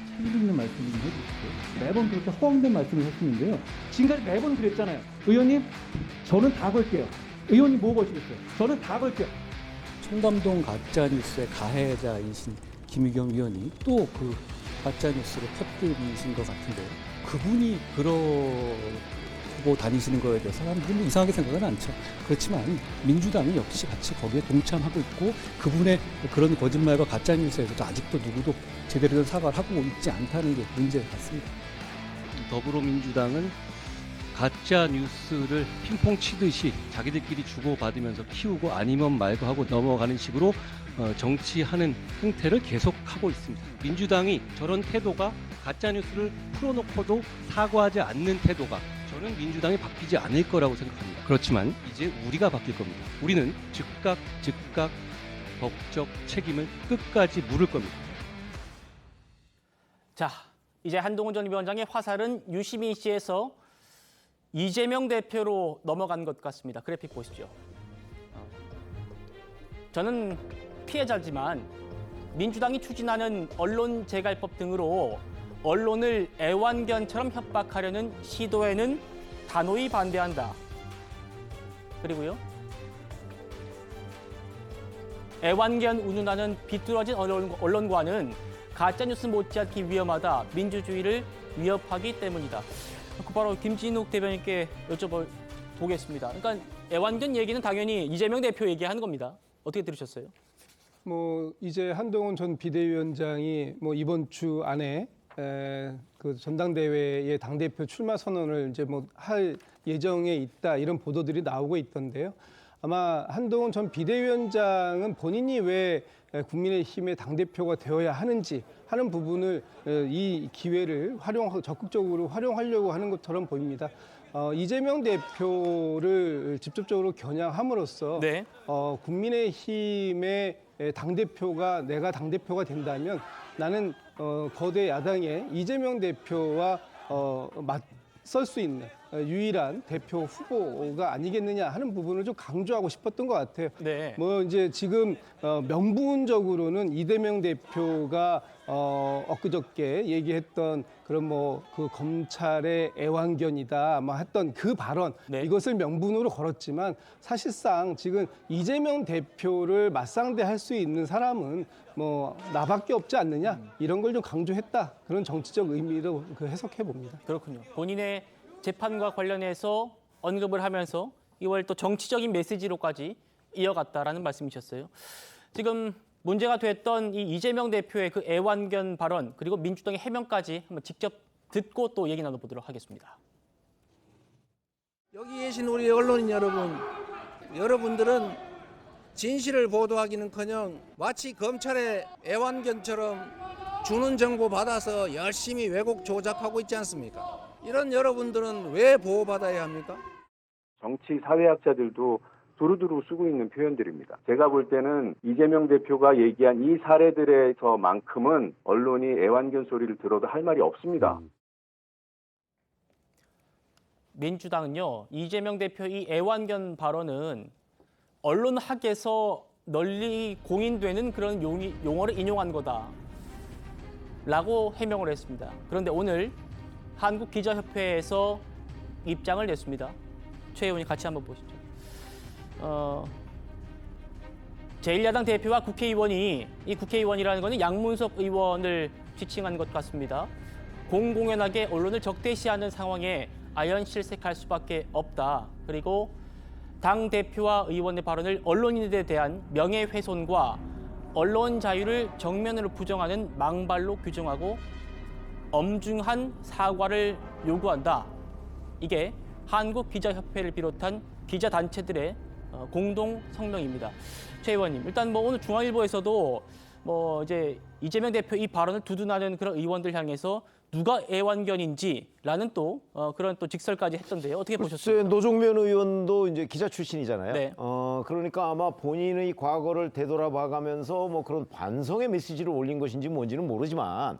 책임 있는 말씀을 좀 해주시죠. 매번 그렇게 허황된 말씀을 하시는데요. 지금까지 매번 그랬잖아요. 의원님, 저는 다 걸게요. 의원님 뭐 거시겠어요? 저는 다 걸게요. 청담동 가짜뉴스의 가해자이신 김의겸 의원이 또 그 가짜뉴스를 퍼뜨리신 것 같은데요. 그분이 그러고 다니시는 거에 대해서 사람들이 뭐 이상하게 생각은 않죠. 그렇지만 민주당은 역시 같이 거기에 동참하고 있고 그분의 그런 거짓말과 가짜뉴스에서도 아직도 누구도 제대로 된 사과를 하고 있지 않다는 게 문제 같습니다. 더불어민주당은 가짜 뉴스를 핑퐁 치듯이 자기들끼리 주고받으면서 키우고 아니면 말도 하고 넘어가는 식으로 정치하는 행태를 계속하고 있습니다. 민주당이 저런 태도가 가짜 뉴스를 풀어놓고도 사과하지 않는 태도가 저는 민주당이 바뀌지 않을 거라고 생각합니다. 그렇지만 이제 우리가 바뀔 겁니다. 우리는 즉각 법적 책임을 끝까지 물을 겁니다. 자, 이제 한동훈 전 위원장의 화살은 유시민 씨에서 이재명 대표로 넘어간 것 같습니다. 그래픽 보시죠. 저는 피해자지만 민주당이 추진하는 언론재갈법 등으로 언론을 애완견처럼 협박하려는 시도에는 단호히 반대한다. 그리고요. 애완견 운운하는 비뚤어진 언론과는 가짜뉴스 못지않게 위험하다. 민주주의를 위협하기 때문이다. 바로 김진욱 대변인께 여쭤보겠습니다. 그러니까 애완견 얘기는 당연히 이재명 대표 얘기하는 겁니다. 어떻게 들으셨어요? 뭐 이제 한동훈 전 비대위원장이 뭐 이번 주 안에 그 전당대회의 당대표 출마 선언을 이제 뭐 할 예정에 있다 이런 보도들이 나오고 있던데요. 아마 한동훈 전 비대위원장은 본인이 왜 국민의힘의 당대표가 되어야 하는지 하는 부분을 이 기회를 적극적으로 활용하려고 하는 것처럼 보입니다. 이재명 대표를 직접적으로 겨냥함으로써 네. 국민의힘의 당대표가 내가 당대표가 된다면 나는 거대 야당의 이재명 대표와 맞설 수 있는 유일한 대표 후보가 아니겠느냐 하는 부분을 좀 강조하고 싶었던 것 같아요. 네. 뭐 이제 지금 명분적으로는 이재명 대표가 엊그저께 얘기했던 그런 뭐 그 검찰의 애완견이다 뭐 했던 그 발언 이것을 명분으로 걸었지만 사실상 지금 이재명 대표를 맞상대할 수 있는 사람은 뭐 나밖에 없지 않느냐 이런 걸 좀 강조했다 그런 정치적 의미로 그 해석해 봅니다. 그렇군요. 본인의 재판과 관련해서 언급을 하면서 이걸 또 정치적인 메시지로까지 이어갔다라는 말씀이셨어요. 지금 문제가 됐던 이 이재명 대표의 그 애완견 발언 그리고 민주당의 해명까지 한번 직접 듣고 또 얘기 나눠보도록 하겠습니다. 여기 계신 우리 언론인 여러분, 여러분들은 진실을 보도하기는커녕 마치 검찰의 애완견처럼 주는 정보 받아서 열심히 왜곡 조작하고 있지 않습니까? 이런 여러분들은 왜 보호받아야 합니까? 정치 사회학자들도 두루두루 쓰고 있는 표현들입니다. 제가 볼 때는 이재명 대표가 얘기한 이 사례들에서만큼은 언론이 애완견 소리를 들어도 할 말이 없습니다. 민주당은요, 이재명 대표 이 애완견 발언은 언론학에서 널리 공인되는 그런 용어를 인용한 거다라고 해명을 했습니다. 그런데 오늘 한국기자협회에서 입장을 냈습니다. 최 의원이 같이 한번 보시죠. 제1야당 대표와 국회의원이 이 국회의원이라는 것은 양문석 의원을 지칭한 것 같습니다. 공공연하게 언론을 적대시하는 상황에 아연실색할 수밖에 없다. 그리고 당 대표와 의원의 발언을 언론인에 대한 명예훼손과 언론 자유를 정면으로 부정하는 망발로 규정하고 엄중한 사과를 요구한다. 이게 한국기자협회를 비롯한 기자단체들의 공동 성명입니다. 최 의원님, 일단 뭐 오늘 중앙일보에서도 뭐 이제 이재명 대표 이 발언을 두둔하는 그런 의원들 향해서 누가 애완견인지라는 또 그런 또 직설까지 했던데요. 어떻게 보셨어요? 노종면 의원도 이제 기자 출신이잖아요. 네. 그러니까 아마 본인의 과거를 되돌아봐가면서 뭐 그런 반성의 메시지를 올린 것인지 뭔지는 모르지만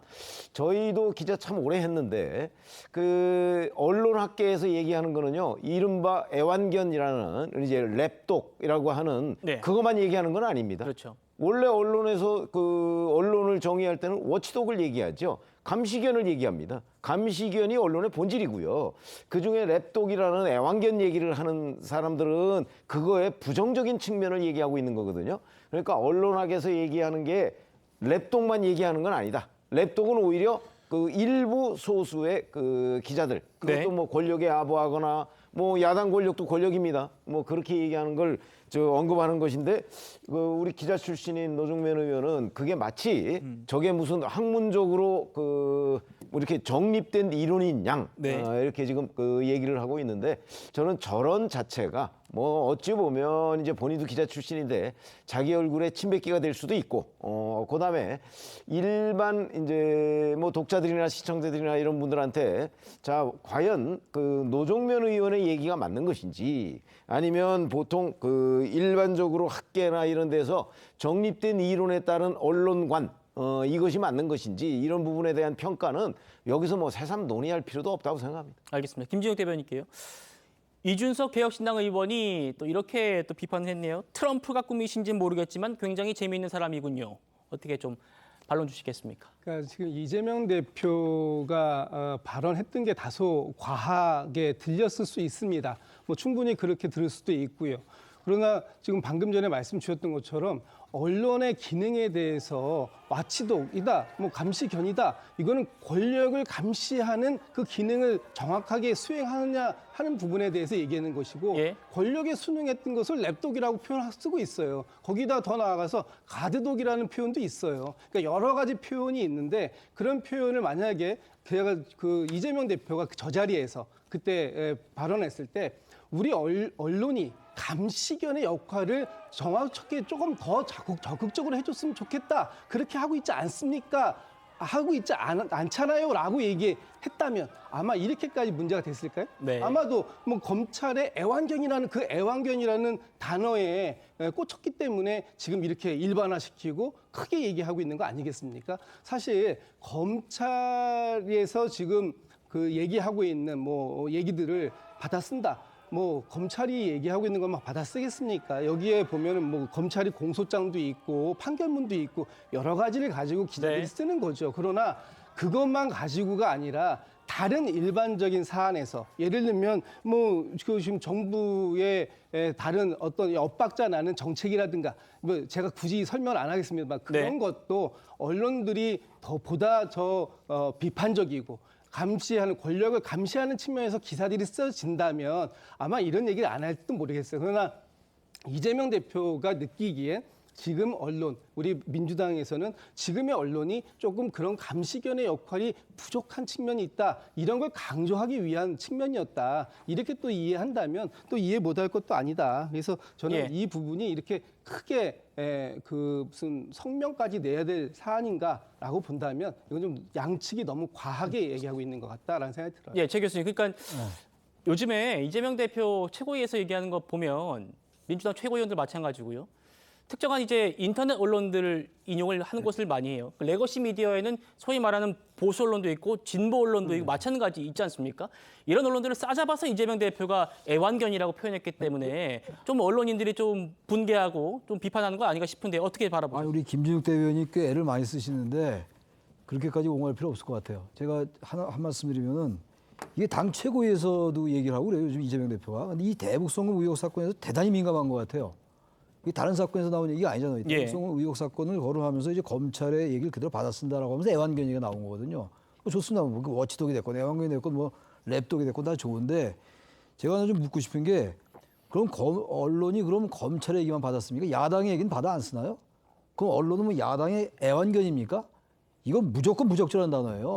저희도 기자 참 오래 했는데 그 언론학계에서 얘기하는 거는요, 이른바 애완견이라는 이제 랩독이라고 하는 그것만 얘기하는 건 아닙니다. 그렇죠. 원래 언론에서 그 언론을 정의할 때는 워치독을 얘기하죠. 감시견을 얘기합니다. 감시견이 언론의 본질이고요. 그중에 랩독이라는 애완견 얘기를 하는 사람들은 그거의 부정적인 측면을 얘기하고 있는 거거든요. 그러니까 언론학에서 얘기하는 게 랩독만 얘기하는 건 아니다. 랩독은 오히려 그 일부 소수의 그 기자들, 그것도 뭐 권력에 아부하거나 뭐 야당 권력도 권력입니다. 뭐 그렇게 얘기하는 걸 언급하는 것인데 우리 기자 출신인 노종면 의원은 그게 마치 저게 무슨 학문적으로 이렇게 정립된 이론인 양 이렇게 지금 얘기를 하고 있는데 저는 저런 자체가 뭐 어찌 보면 이제 본인도 기자 출신인데 자기 얼굴에 침뱉기가 될 수도 있고 그다음에 일반 이제 뭐 독자들이나 시청자들이나 이런 분들한테 자 과연 그 노종면 의원의 얘기가 맞는 것인지 아니면 보통 일반적으로 학계나 이런 데서 정립된 이론에 따른 언론관 이것이 맞는 것인지 이런 부분에 대한 평가는 여기서 뭐 새삼 논의할 필요도 없다고 생각합니다. 알겠습니다. 김진욱 대변인께요. 이준석 개혁신당 의원이 또 이렇게 또 비판을 했네요. 트럼프가 꿈이신지는 모르겠지만 굉장히 재미있는 사람이군요. 어떻게 좀 반론 주시겠습니까? 그러니까 지금 이재명 대표가 발언했던 게 다소 과하게 들렸을 수 있습니다. 뭐 충분히 그렇게 들을 수도 있고요. 그러나 지금 방금 전에 말씀 주셨던 것처럼 언론의 기능에 대해서 와치독이다, 뭐 감시견이다. 이거는 권력을 감시하는 그 기능을 정확하게 수행하느냐 하는 부분에 대해서 얘기하는 것이고 권력에 순응했던 것을 랩독이라고 쓰고 있어요. 거기다 더 나아가서 가드독이라는 표현도 있어요. 그러니까 여러 가지 표현이 있는데 그런 표현을 만약에 그 이재명 대표가 저 자리에서 그때 발언했을 때 우리 언론이 감시견의 역할을 정확하게 조금 더 적극적으로 해줬으면 좋겠다. 그렇게 하고 있지 않습니까? 하고 있지 않잖아요. 라고 얘기했다면 아마 이렇게까지 문제가 됐을까요? 아마도 뭐 검찰의 애완견이라는 그 애완견이라는 단어에 꽂혔기 때문에 지금 이렇게 일반화시키고 크게 얘기하고 있는 거 아니겠습니까? 사실 검찰에서 지금 그 얘기하고 있는 뭐 얘기들을 받아 쓴다. 뭐 검찰이 얘기하고 있는 것만 받아 쓰겠습니까? 여기에 보면은 뭐 검찰이 공소장도 있고 판결문도 있고 여러 가지를 가지고 기자들이 쓰는 거죠. 그러나 그것만 가지고가 아니라 다른 일반적인 사안에서 예를 들면 뭐 지금 정부의 다른 어떤 엇박자 나는 정책이라든가 뭐 제가 굳이 설명을 안 하겠습니다만 그런 것도 언론들이 보다 비판적이고 감시하는 권력을 감시하는 측면에서 기사들이 써진다면 아마 이런 얘기를 안 할지도 모르겠어요. 그러나 이재명 대표가 느끼기에 지금 언론, 우리 민주당에서는 지금의 언론이 조금 그런 감시견의 역할이 부족한 측면이 있다. 이런 걸 강조하기 위한 측면이었다. 이렇게 또 이해한다면 또 이해 못할 것도 아니다. 그래서 저는 이 부분이 이렇게 크게 그 무슨 성명까지 내야 될 사안인가라고 본다면 이건 좀 양측이 너무 과하게 얘기하고 있는 것 같다라는 생각이 들어요. 예, 최 교수님. 그러니까 요즘에 이재명 대표 최고위에서 얘기하는 거 보면 민주당 최고위원들 마찬가지고요. 특정한 이제 인터넷 언론들을 인용을 하는 것을 많이 해요. 레거시 미디어에는 소위 말하는 보수 언론도 있고 진보 언론도 있고 마찬가지 있지 않습니까? 이런 언론들을 싸잡아서 이재명 대표가 애완견이라고 표현했기 때문에 좀 언론인들이 좀 분개하고 좀 비판하는 거 아닌가 싶은데 어떻게 바라보세요? 우리 김진욱 대변인이 꽤 애를 많이 쓰시는데 그렇게까지 옹호할 필요 없을 것 같아요. 제가 한 말씀 드리면은 이게 당 최고위에서도 얘기를 하고 그래요. 요즘 이재명 대표가. 근데 이 대북송금 의혹 사건에서 대단히 민감한 것 같아요. 다른 사건에서 나온 얘기가 아니잖아요. 대북송금 의혹 사건을 거론하면서 이제 검찰의 얘기를 그대로 받아 쓴다라고 하면서 애완견이가 나온 거거든요. 뭐 좋습니다. 뭐 워치독이 됐건 애완견이 됐건 뭐 랩독이 됐건 다 좋은데 제가 하나 좀 묻고 싶은 게 그럼 언론이 그럼 검찰의 얘기만 받았습니까? 야당의 얘기는 받아 안 쓰나요? 그럼 언론은 뭐 야당의 애완견입니까? 이건 무조건 부적절한 단어예요.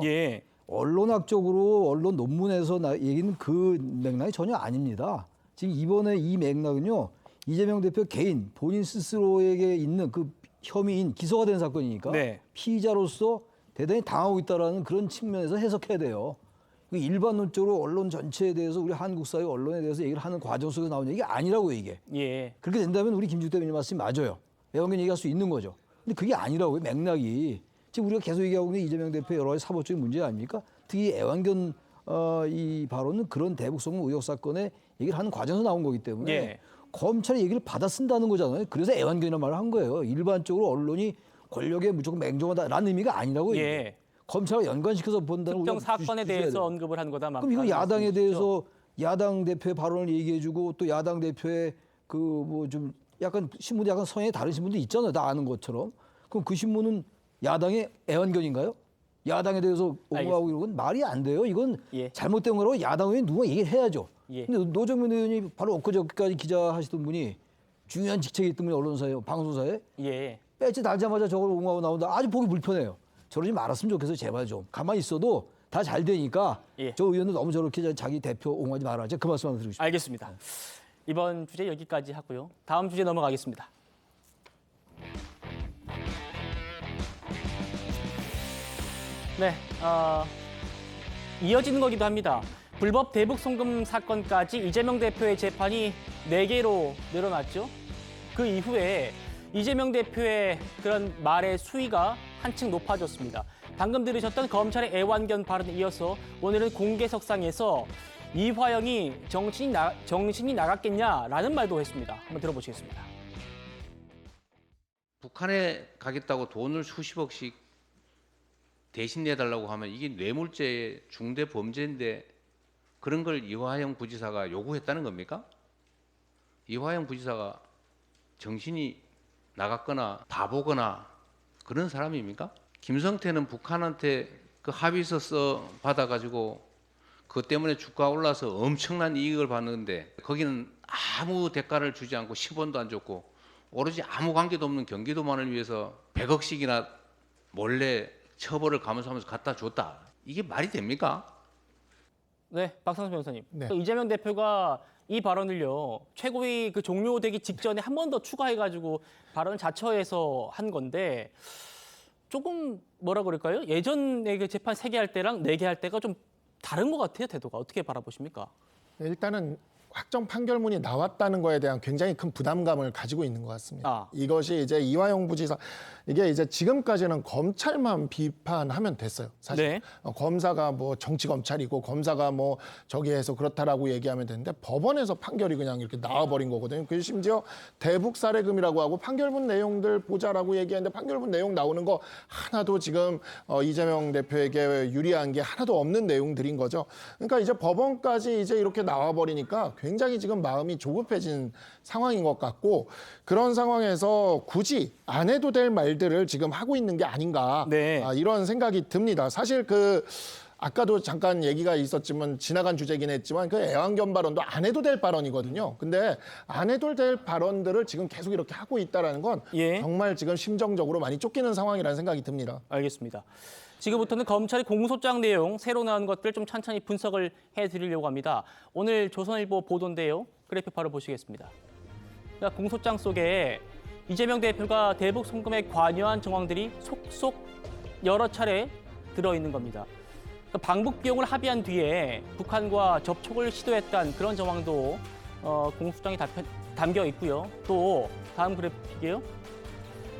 언론학적으로 언론 논문에서 얘기는 그 맥락이 전혀 아닙니다. 지금 이번에 이 맥락은요. 이재명 대표 개인 본인 스스로에게 있는 그 혐의인 기소가 된 사건이니까 피의자로서 대단히 당하고 있다라는 그런 측면에서 해석해야 돼요. 일반론적으로 언론 전체에 대해서 우리 한국 사회 언론에 대해서 얘기를 하는 과정 속에서 나온 얘기가 아니라고요, 이게. 그렇게 된다면 우리 김준욱 대변인 말씀이 맞아요. 애완견 얘기할 수 있는 거죠. 근데 그게 아니라고요, 맥락이. 지금 우리가 계속 얘기하고 있는 이재명 대표 여러 가지 사법적인 문제 아닙니까? 특히 애완견 이 발언은 그런 대북송금 의혹 사건에 얘기를 하는 과정에서 나온 거기 때문에 검찰이 얘기를 받아 쓴다는 거잖아요. 그래서 애완견이라는 말을 한 거예요. 일반적으로 언론이 권력에 무조건 맹종하다라는 의미가 아니라고요. 검찰과 연관시켜서 본다는 특정 사건에 대해서 언급을 한 거다. 그럼 이거 야당에 대해서 야당 대표의 발언을 얘기해주고 또 야당 대표의 그 뭐 좀 약간 신문이 약간 성향이 다르신 분도 있잖아요. 다 아는 것처럼. 그럼 그 신문은 야당의 애완견인가요? 야당에 대해서 옹호하고 이런 건 말이 안 돼요. 이건 잘못된 거라고 야당 의원이 누가 얘기를 해야죠. 근데 노정면 의원이 바로 엊그저께까지 기자 하시던 분이 중요한 직책에 있던 분이 언론사에 방송사에 배지 달자마자 저걸 옹호하고 나온다. 아주 보기 불편해요. 저러지 말았으면 좋겠어요. 제발 좀. 가만히 있어도 다 잘 되니까 저 의원도 너무 저렇게 자기 대표 옹호하지 말아야죠. 그 말씀 하나 드리고 싶습니다. 알겠습니다. 이번 주제 여기까지 하고요. 다음 주제 넘어가겠습니다. 네, 이어지는 거기도 합니다. 불법 대북 송금 사건까지 이재명 대표의 재판이 4개로 늘어났죠. 그 이후에 이재명 대표의 그런 말의 수위가 한층 높아졌습니다. 방금 들으셨던 검찰의 애완견 발언에 이어서 오늘은 공개석상에서 이화영이 정신이 나갔겠냐라는 말도 했습니다. 한번 들어보시겠습니다. 북한에 가겠다고 돈을 수십억씩 대신 내달라고 하면 이게 뇌물죄 중대 범죄인데 그런 걸 이화영 부지사가 요구했다는 겁니까? 이화영 부지사가 정신이 나갔거나 바보거나 그런 사람입니까? 김성태는 북한한테 그 합의서 받아가지고 그것 때문에 주가 올라서 엄청난 이익을 받는데 거기는 아무 대가를 주지 않고 10원도 안 줬고 오로지 아무 관계도 없는 경기도만을 위해서 100억씩이나 몰래 처벌을 감수하면서 갖다 줬다. 이게 말이 됩니까? 네, 박상수 변호사님. 이재명 대표가 이 발언을요, 최고위 그 종료되기 직전에 한 번 더 추가해가지고 발언을 자처해서 한 건데 조금 뭐라 그럴까요? 예전에 그 재판 3개 할 때랑 4개 할 때가 좀 다른 것 같아요, 태도가. 어떻게 바라보십니까? 일단은 확정 판결문이 나왔다는 거에 대한 굉장히 큰 부담감을 가지고 있는 것 같습니다. 이것이 이제 이화영 부지사 이게 이제 지금까지는 검찰만 비판하면 됐어요. 사실 네. 검사가 뭐 정치 검찰이고 검사가 뭐 저기해서 그렇다라고 얘기하면 되는데 법원에서 판결이 그냥 이렇게 나와버린 거거든요. 그 심지어 대북 사례금이라고 하고 판결문 내용들 보자라고 얘기하는데 판결문 내용 나오는 거 하나도 지금 이재명 대표에게 유리한 게 하나도 없는 내용들인 거죠. 그러니까 이제 법원까지 이제 이렇게 나와버리니까 굉장히 지금 마음이 조급해진 상황인 것 같고 그런 상황에서 굳이 안 해도 될 말들을 지금 하고 있는 게 아닌가 이런 생각이 듭니다. 사실 아까도 잠깐 얘기가 있었지만 지나간 주제긴 했지만 그 애완견 발언도 안 해도 될 발언이거든요. 근데 안 해도 될 발언들을 지금 계속 이렇게 하고 있다는 건 정말 지금 심정적으로 많이 쫓기는 상황이라는 생각이 듭니다. 알겠습니다. 지금부터는 검찰이 공소장 내용 새로 나온 것들 좀 천천히 분석을 해드리려고 합니다. 오늘 조선일보 보도인데요. 그래픽 바로 보시겠습니다. 그러니까 공소장 속에 이재명 대표가 대북 송금에 관여한 정황들이 속속 여러 차례 들어있는 겁니다. 그러니까 방북 비용을 합의한 뒤에 북한과 접촉을 시도했다는 그런 정황도 공소장에 담겨 있고요. 또 다음 그래픽이에요.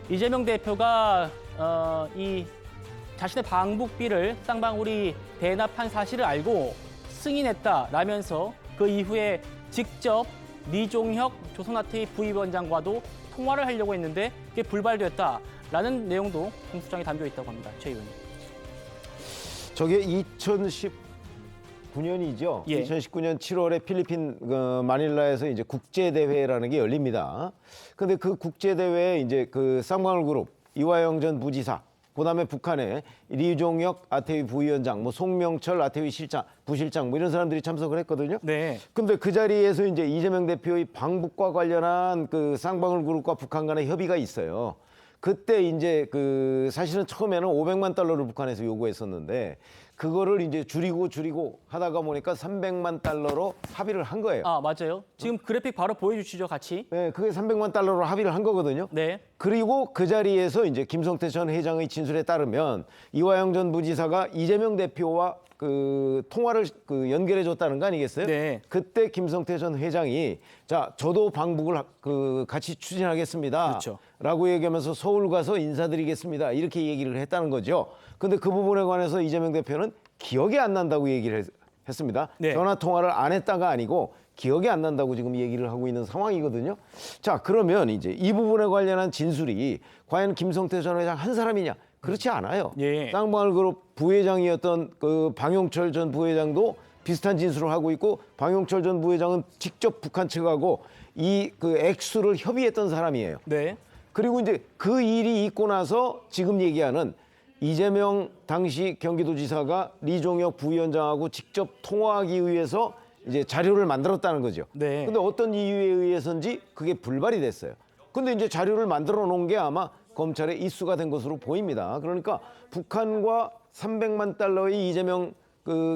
이재명 대표가 이 자신의 방북비를 쌍방울이 대납한 사실을 알고 승인했다라면서 그 이후에 직접 리종혁 조선아트의 부위원장과도 통화를 하려고 했는데 그게 불발됐다라는 내용도 공소장에 담겨 있다고 합니다. 최 의원님. 저게 2019년이죠. 2019년 7월에 필리핀 마닐라에서 이제 국제 대회라는 게 열립니다. 근데 그 국제 대회에 이제 그 쌍방울 그룹 이화영 전 부지사, 그다음에 북한의 리종혁 아태위 부위원장, 뭐 송명철 아태위 실장, 부실장 뭐 이런 사람들이 참석을 했거든요. 근데 그 자리에서 이제 이재명 대표의 방북과 관련한 그 쌍방울 그룹과 북한 간의 협의가 있어요. 그때 이제 사실은 처음에는 500만 달러를 북한에서 요구했었는데 그거를 이제 줄이고 하다가 보니까 300만 달러로 합의를 한 거예요. 맞아요. 지금 그래픽 바로 보여주시죠, 같이. 네, 그게 300만 달러로 합의를 한 거거든요. 그리고 그 자리에서 이제 김성태 전 회장의 진술에 따르면 이화영 전 부지사가 이재명 대표와 통화를 연결해 줬다는 거 아니겠어요? 그때 김성태 전 회장이 자, 저도 방북을 같이 추진하겠습니다. 라고 얘기하면서 서울 가서 인사드리겠습니다. 이렇게 얘기를 했다는 거죠. 근데 그 부분에 관해서 이재명 대표는 기억이 안 난다고 얘기를 했습니다. 전화 통화를 안 했다가 아니고 기억이 안 난다고 지금 얘기를 하고 있는 상황이거든요. 자, 그러면 이제 이 부분에 관련한 진술이 과연 김성태 전 회장 한 사람이냐? 그렇지 않아요. 쌍방울 그룹 부회장이었던 방용철 전 부회장도 비슷한 진술을 하고 있고 방용철 전 부회장은 직접 북한 측하고 이 액수를 협의했던 사람이에요. 그리고 이제 그 일이 있고 나서 지금 얘기하는 이재명 당시 경기도지사가 리종혁 부위원장하고 직접 통화하기 위해서 이제 자료를 만들었다는 거죠. 근데 어떤 이유에 의해서인지 그게 불발이 됐어요. 근데 이제 자료를 만들어 놓은 게 아마 검찰에 입수가 된 것으로 보입니다. 그러니까 북한과 300만 달러의 이재명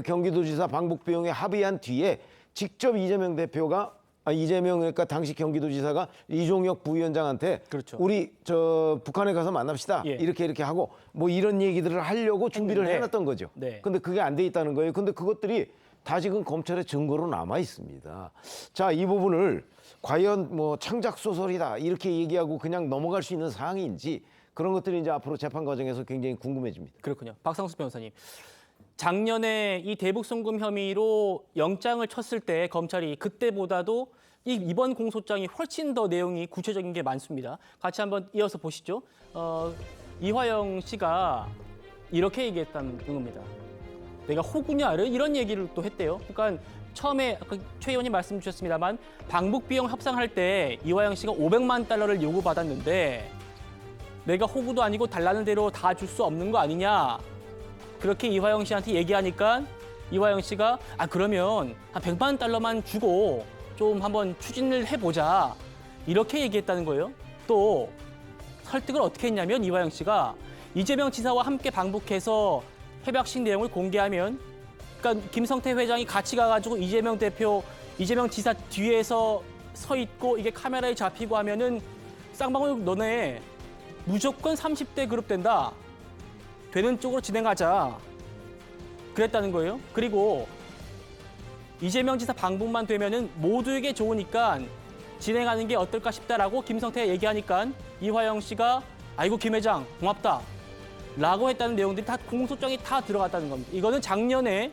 경기도지사 방북 비용에 합의한 뒤에 직접 이재명 대표가 그러니까 당시 경기도지사가 이종혁 부위원장한테 우리 북한에 가서 만납시다. 이렇게 하고 뭐 이런 얘기들을 하려고 준비를 해놨던 거죠. 근데 그게 안 돼 있다는 거예요. 근데 그것들이 다 지금 검찰의 증거로 남아 있습니다. 자, 이 부분을 과연 뭐 창작 소설이다 이렇게 얘기하고 그냥 넘어갈 수 있는 사항인지 그런 것들이 이제 앞으로 재판 과정에서 굉장히 궁금해집니다. 그렇군요. 박상수 변호사님. 작년에 이 대북 송금 혐의로 영장을 쳤을 때 검찰이 그때보다도 이번 공소장이 훨씬 더 내용이 구체적인 게 많습니다. 같이 한번 이어서 보시죠. 이화영 씨가 이렇게 얘기했다는 겁니다. 내가 호구냐? 이런 얘기를 또 했대요. 그러니까 처음에 최 의원님 말씀 주셨습니다만 방북 비용 협상할 때 이화영 씨가 500만 달러를 요구받았는데 내가 호구도 아니고 달라는 대로 다 줄 수 없는 거 아니냐? 그렇게 이화영 씨한테 얘기하니까 이화영 씨가 그러면 한 100만 달러만 주고 좀 한번 추진을 해보자 이렇게 얘기했다는 거예요. 또 설득을 어떻게 했냐면 이화영 씨가 이재명 지사와 함께 방북해서 협약식 내용을 공개하면 그러니까 김성태 회장이 같이 가가지고 이재명 지사 뒤에서 서 있고 이게 카메라에 잡히고 하면은 쌍방울 너네 무조건 30대 그룹 된다. 되는 쪽으로 진행하자. 그랬다는 거예요. 그리고 이재명 지사 방북만 되면은 모두에게 좋으니까 진행하는 게 어떨까 싶다라고 김성태가 얘기하니까 이화영 씨가 아이고 김 회장 고맙다 라고 했다는 내용들이 다 공소장에 다 들어갔다는 겁니다. 이거는 작년에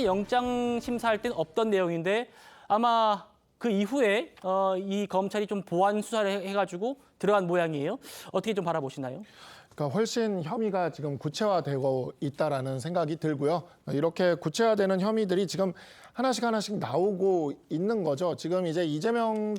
영장 심사할 땐 없던 내용인데 아마 그 이후에 이 검찰이 좀 보완 수사를 해가지고 들어간 모양이에요. 어떻게 좀 바라보시나요? 그러니까 훨씬 혐의가 지금 구체화되고 있다라는 생각이 들고요. 이렇게 구체화되는 혐의들이 지금 하나씩 나오고 있는 거죠. 지금 이제 이재명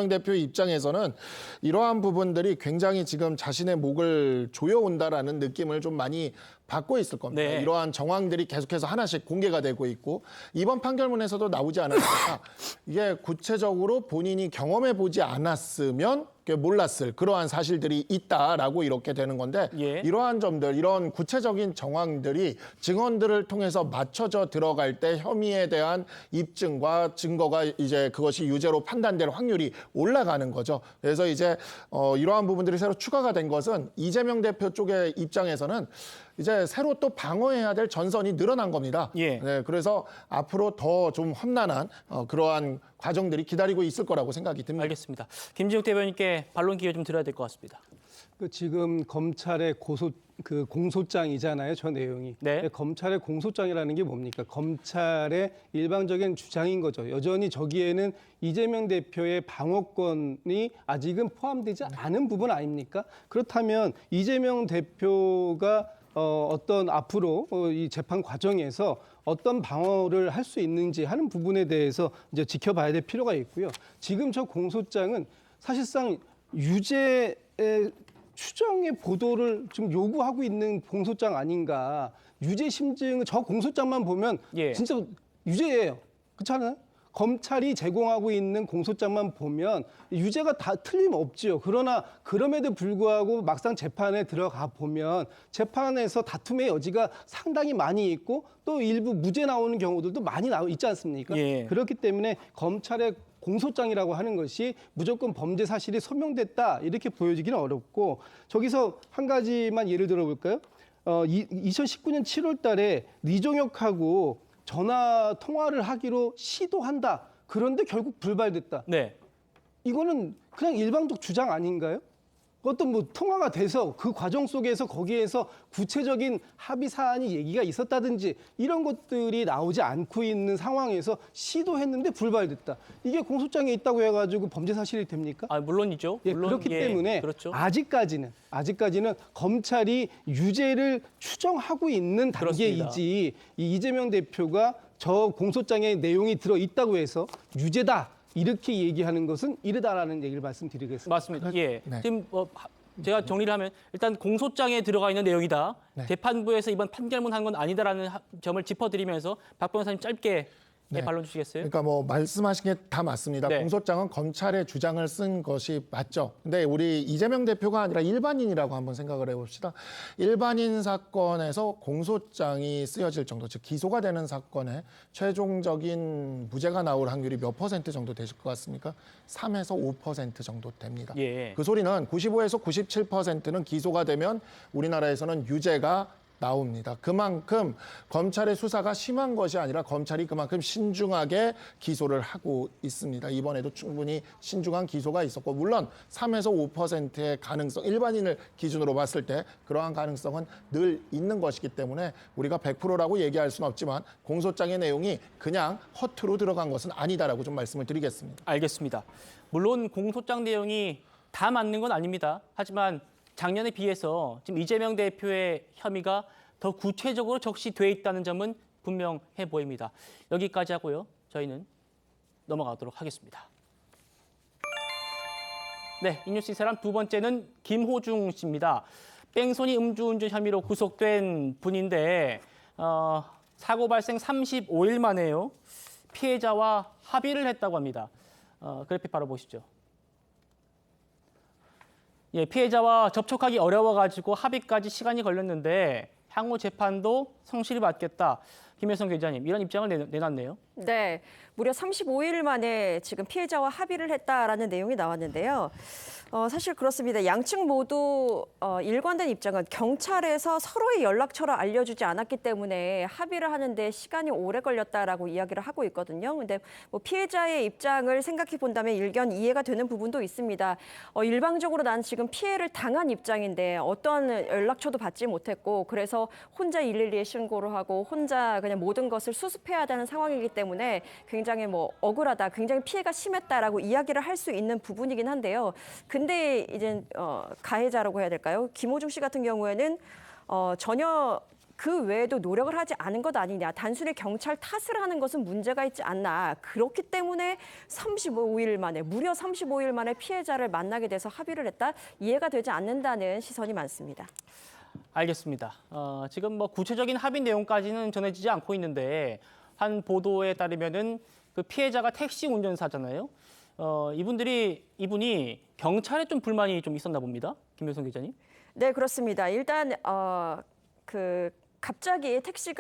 대표 입장에서는 이러한 부분들이 굉장히 지금 자신의 목을 조여온다라는 느낌을 좀 많이 받고 있을 겁니다. 네. 이러한 정황들이 계속해서 하나씩 공개가 되고 있고 이번 판결문에서도 나오지 않았을까. 이게 구체적으로 본인이 경험해 보지 않았으면 몰랐을 그러한 사실들이 있다라고 이렇게 되는 건데 예. 이러한 점들, 이런 구체적인 정황들이 증언들을 통해서 맞춰져 들어갈 때 혐의에 대한 입증과 증거가 이제 그것이 유죄로 판단될 확률이 올라가는 거죠. 그래서 이제 이러한 부분들이 새로 추가가 된 것은 이재명 대표 쪽의 입장에서는 이제 새로 또 방어해야 될 전선이 늘어난 겁니다. 예. 네, 그래서 앞으로 더 좀 험난한 그러한 과정들이 기다리고 있을 거라고 생각이 듭니다. 알겠습니다. 김진욱 대변인께 반론 기회 좀 드려야 될 것 같습니다. 지금 검찰의 공소장이잖아요, 저 내용이. 네. 검찰의 공소장이라는 게 뭡니까? 검찰의 일방적인 주장인 거죠. 여전히 저기에는 이재명 대표의 방어권이 아직은 포함되지 않은 부분 아닙니까? 그렇다면 이재명 대표가 어떤 앞으로 이 재판 과정에서 어떤 방어를 할 수 있는지 하는 부분에 대해서 이제 지켜봐야 될 필요가 있고요. 지금 저 공소장은 사실상 유죄의 추정의 보도를 좀 요구하고 있는 공소장 아닌가. 유죄 심증 저 공소장만 보면 예. 진짜 유죄예요. 그렇지 않아요? 검찰이 제공하고 있는 공소장만 보면 유죄가 다 틀림없지요. 그러나 그럼에도 불구하고 막상 재판에 들어가 보면 재판에서 다툼의 여지가 상당히 많이 있고 또 일부 무죄 나오는 경우들도 많이 있지 않습니까? 예. 그렇기 때문에 검찰의 공소장이라고 하는 것이 무조건 범죄 사실이 소명됐다 이렇게 보여지기는 어렵고 저기서 한 가지만 예를 들어볼까요? 2019년 7월 달에 리종혁하고 전화 통화를 하기로 시도한다. 그런데 결국 불발됐다. 네. 이거는 그냥 일방적 주장 아닌가요? 어떤 뭐 통화가 돼서 그 과정 속에서 거기에서 구체적인 합의 사안이 얘기가 있었다든지 이런 것들이 나오지 않고 있는 상황에서 시도했는데 불발됐다. 이게 공소장에 있다고 해가지고 범죄 사실이 됩니까? 아, 물론이죠. 예, 물론, 그렇기 예, 때문에 그렇죠. 아직까지는 검찰이 유죄를 추정하고 있는 단계이지 이 이재명 대표가 저 공소장에 내용이 들어 있다고 해서 유죄다. 이렇게 얘기하는 것은 이르다라는 얘기를 말씀드리겠습니다. 맞습니다. 예. 네. 지금 제가 정리를 하면 일단 공소장에 들어가 있는 내용이다. 네. 재판부에서 이번 판결문 한 건 아니다라는 점을 짚어드리면서 박 변호사님 짧게 네. 반론 주시겠어요? 그러니까 뭐 말씀하신 게 다 맞습니다. 네. 공소장은 검찰의 주장을 쓴 것이 맞죠. 근데 우리 이재명 대표가 아니라 일반인이라고 한번 생각을 해봅시다. 일반인 사건에서 공소장이 쓰여질 정도, 즉 기소가 되는 사건에 최종적인 무죄가 나올 확률이 몇 % 정도 되실 것 같습니까? 3에서 5% 정도 됩니다. 예. 그 소리는 95에서 97%는 기소가 되면 우리나라에서는 유죄가 나옵니다. 그만큼 검찰의 수사가 심한 것이 아니라 검찰이 그만큼 신중하게 기소를 하고 있습니다. 이번에도 충분히 신중한 기소가 있었고 물론 3에서 5%의 가능성, 일반인을 기준으로 봤을 때 그러한 가능성은 늘 있는 것이기 때문에 우리가 100%라고 얘기할 수는 없지만 공소장의 내용이 그냥 허투루 들어간 것은 아니다라고 좀 말씀을 드리겠습니다. 알겠습니다. 물론 공소장 내용이 다 맞는 건 아닙니다. 하지만 작년에 비해서 지금 이재명 대표의 혐의가 더 구체적으로 적시돼 있다는 점은 분명해 보입니다. 여기까지 하고요. 저희는 넘어가도록 하겠습니다. 네, 이뉴스 이 사람 두 번째는 김호중 씨입니다. 뺑소니 음주운전 혐의로 구속된 분인데 사고 발생 35일 만에요. 피해자와 합의를 했다고 합니다. 그래픽 바로 보시죠. 예, 피해자와 접촉하기 어려워가지고 합의까지 시간이 걸렸는데 향후 재판도 성실히 받겠다. 김혜성 기자님, 이런 입장을 내놨네요. 네, 무려 35일 만에 지금 피해자와 합의를 했다라는 내용이 나왔는데요. 사실 그렇습니다. 양측 모두 일관된 입장은 경찰에서 서로의 연락처를 알려주지 않았기 때문에 합의를 하는데 시간이 오래 걸렸다라고 이야기를 하고 있거든요. 근데 뭐 피해자의 입장을 생각해 본다면 일견 이해가 되는 부분도 있습니다. 일방적으로 난 지금 피해를 당한 입장인데 어떠한 연락처도 받지 못했고 그래서 혼자 112에 신고를 하고 혼자 그냥 모든 것을 수습해야 되는 상황이기 때문에 굉장히 뭐 억울하다, 굉장히 피해가 심했다라고 이야기를 할 수 있는 부분이긴 한데요. 근데 이제 가해자라고 해야 될까요? 김호중 씨 같은 경우에는 전혀 그 외에도 노력을 하지 않은 것 아니냐. 단순히 경찰 탓을 하는 것은 문제가 있지 않나. 그렇기 때문에 35일 만에, 무려 35일 만에 피해자를 만나게 돼서 합의를 했다. 이해가 되지 않는다는 시선이 많습니다. 알겠습니다. 지금 뭐 구체적인 합의 내용까지는 전해지지 않고 있는데 한 보도에 따르면은 그 피해자가 택시 운전사잖아요. 이분이 경찰에 좀 불만이 좀 있었나 봅니다. 김효성 기자님. 네, 그렇습니다. 일단 갑자기 택시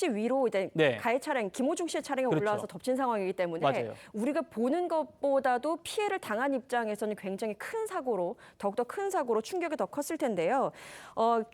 위로 이제 네. 가해 차량 김호중 씨의 차량이 그렇죠. 올라와서 덮친 상황이기 때문에 맞아요. 우리가 보는 것보다도 피해를 당한 입장에서는 굉장히 큰 사고로 더욱더 큰 사고로 충격이 더 컸을 텐데요.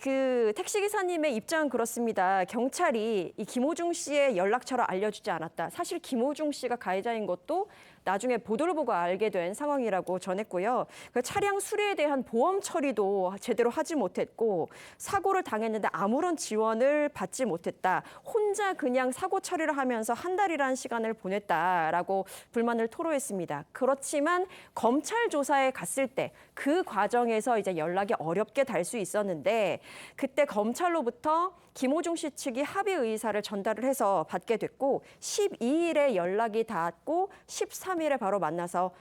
그 택시 기사님의 입장은 그렇습니다. 경찰이 이 김호중 씨의 연락처를 알려주지 않았다. 사실 김호중 씨가 가해자인 것도 나중에 보도를 보고 알게 된 상황이라고 전했고요. 그 차량 수리에 대한 보험 처리도 제대로 하지 못했고 사고를 당했는데 아무런 지원을 받지 못했다. 혼자 그냥 사고 처리를 하면서 한 달이라는 시간을 보냈다라고 불만을 토로했습니다. 그렇지만 검찰 조사에 갔을 때 그 과정에서 이제 연락이 어렵게 달 수 있었는데 그때 검찰로부터 김호중 씨 측이 합의 의사를 전달을 해서 받게 됐고 12일에 연락이 닿았고 13일에 바로 만나서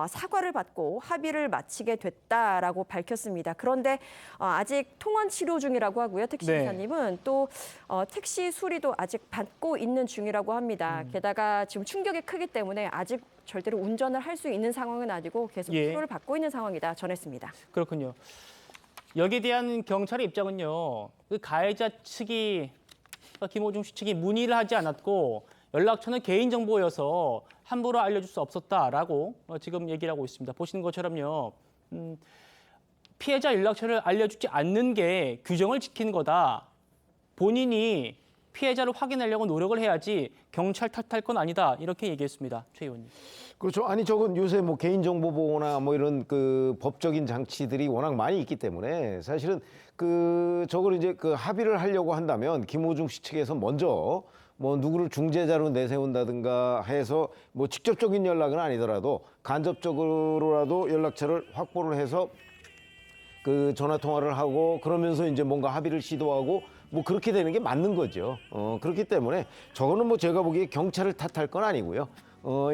사과를 받고 합의를 마치게 됐다라고 밝혔습니다. 그런데 아직 통원 치료 중이라고 하고요. 택시 기사님은 또 택시 수리도 아직 받고 있는 중이라고 합니다. 게다가 지금 충격이 크기 때문에 아직 절대로 운전을 할 수 있는 상황은 아니고 계속 치료를 받고 있는 상황이다 전했습니다. 그렇군요. 여기에 대한 경찰의 입장은요. 그 가해자 측이 김호중 씨 측이 문의를 하지 않았고 연락처는 개인정보여서 함부로 알려줄 수 없었다라고 지금 얘기를 하고 있습니다. 보시는 것처럼요. 피해자 연락처를 알려주지 않는 게 규정을 지키는 거다. 본인이 피해자를 확인하려고 노력을 해야지 경찰 탓할 건 아니다. 이렇게 얘기했습니다. 최 의원님. 그렇죠. 아니 저건 요새 뭐 개인정보 보호나 뭐 이런 그 법적인 장치들이 워낙 많이 있기 때문에 사실은 저걸 이제 합의를 하려고 한다면 김호중 씨 측에서 먼저 뭐 누구를 중재자로 내세운다든가 해서 뭐 직접적인 연락은 아니더라도 간접적으로라도 연락처를 확보를 해서 그 전화 통화를 하고 그러면서 이제 뭔가 합의를 시도하고 뭐 그렇게 되는 게 맞는 거죠. 그렇기 때문에 저거는 뭐 제가 보기에 경찰을 탓할 건 아니고요.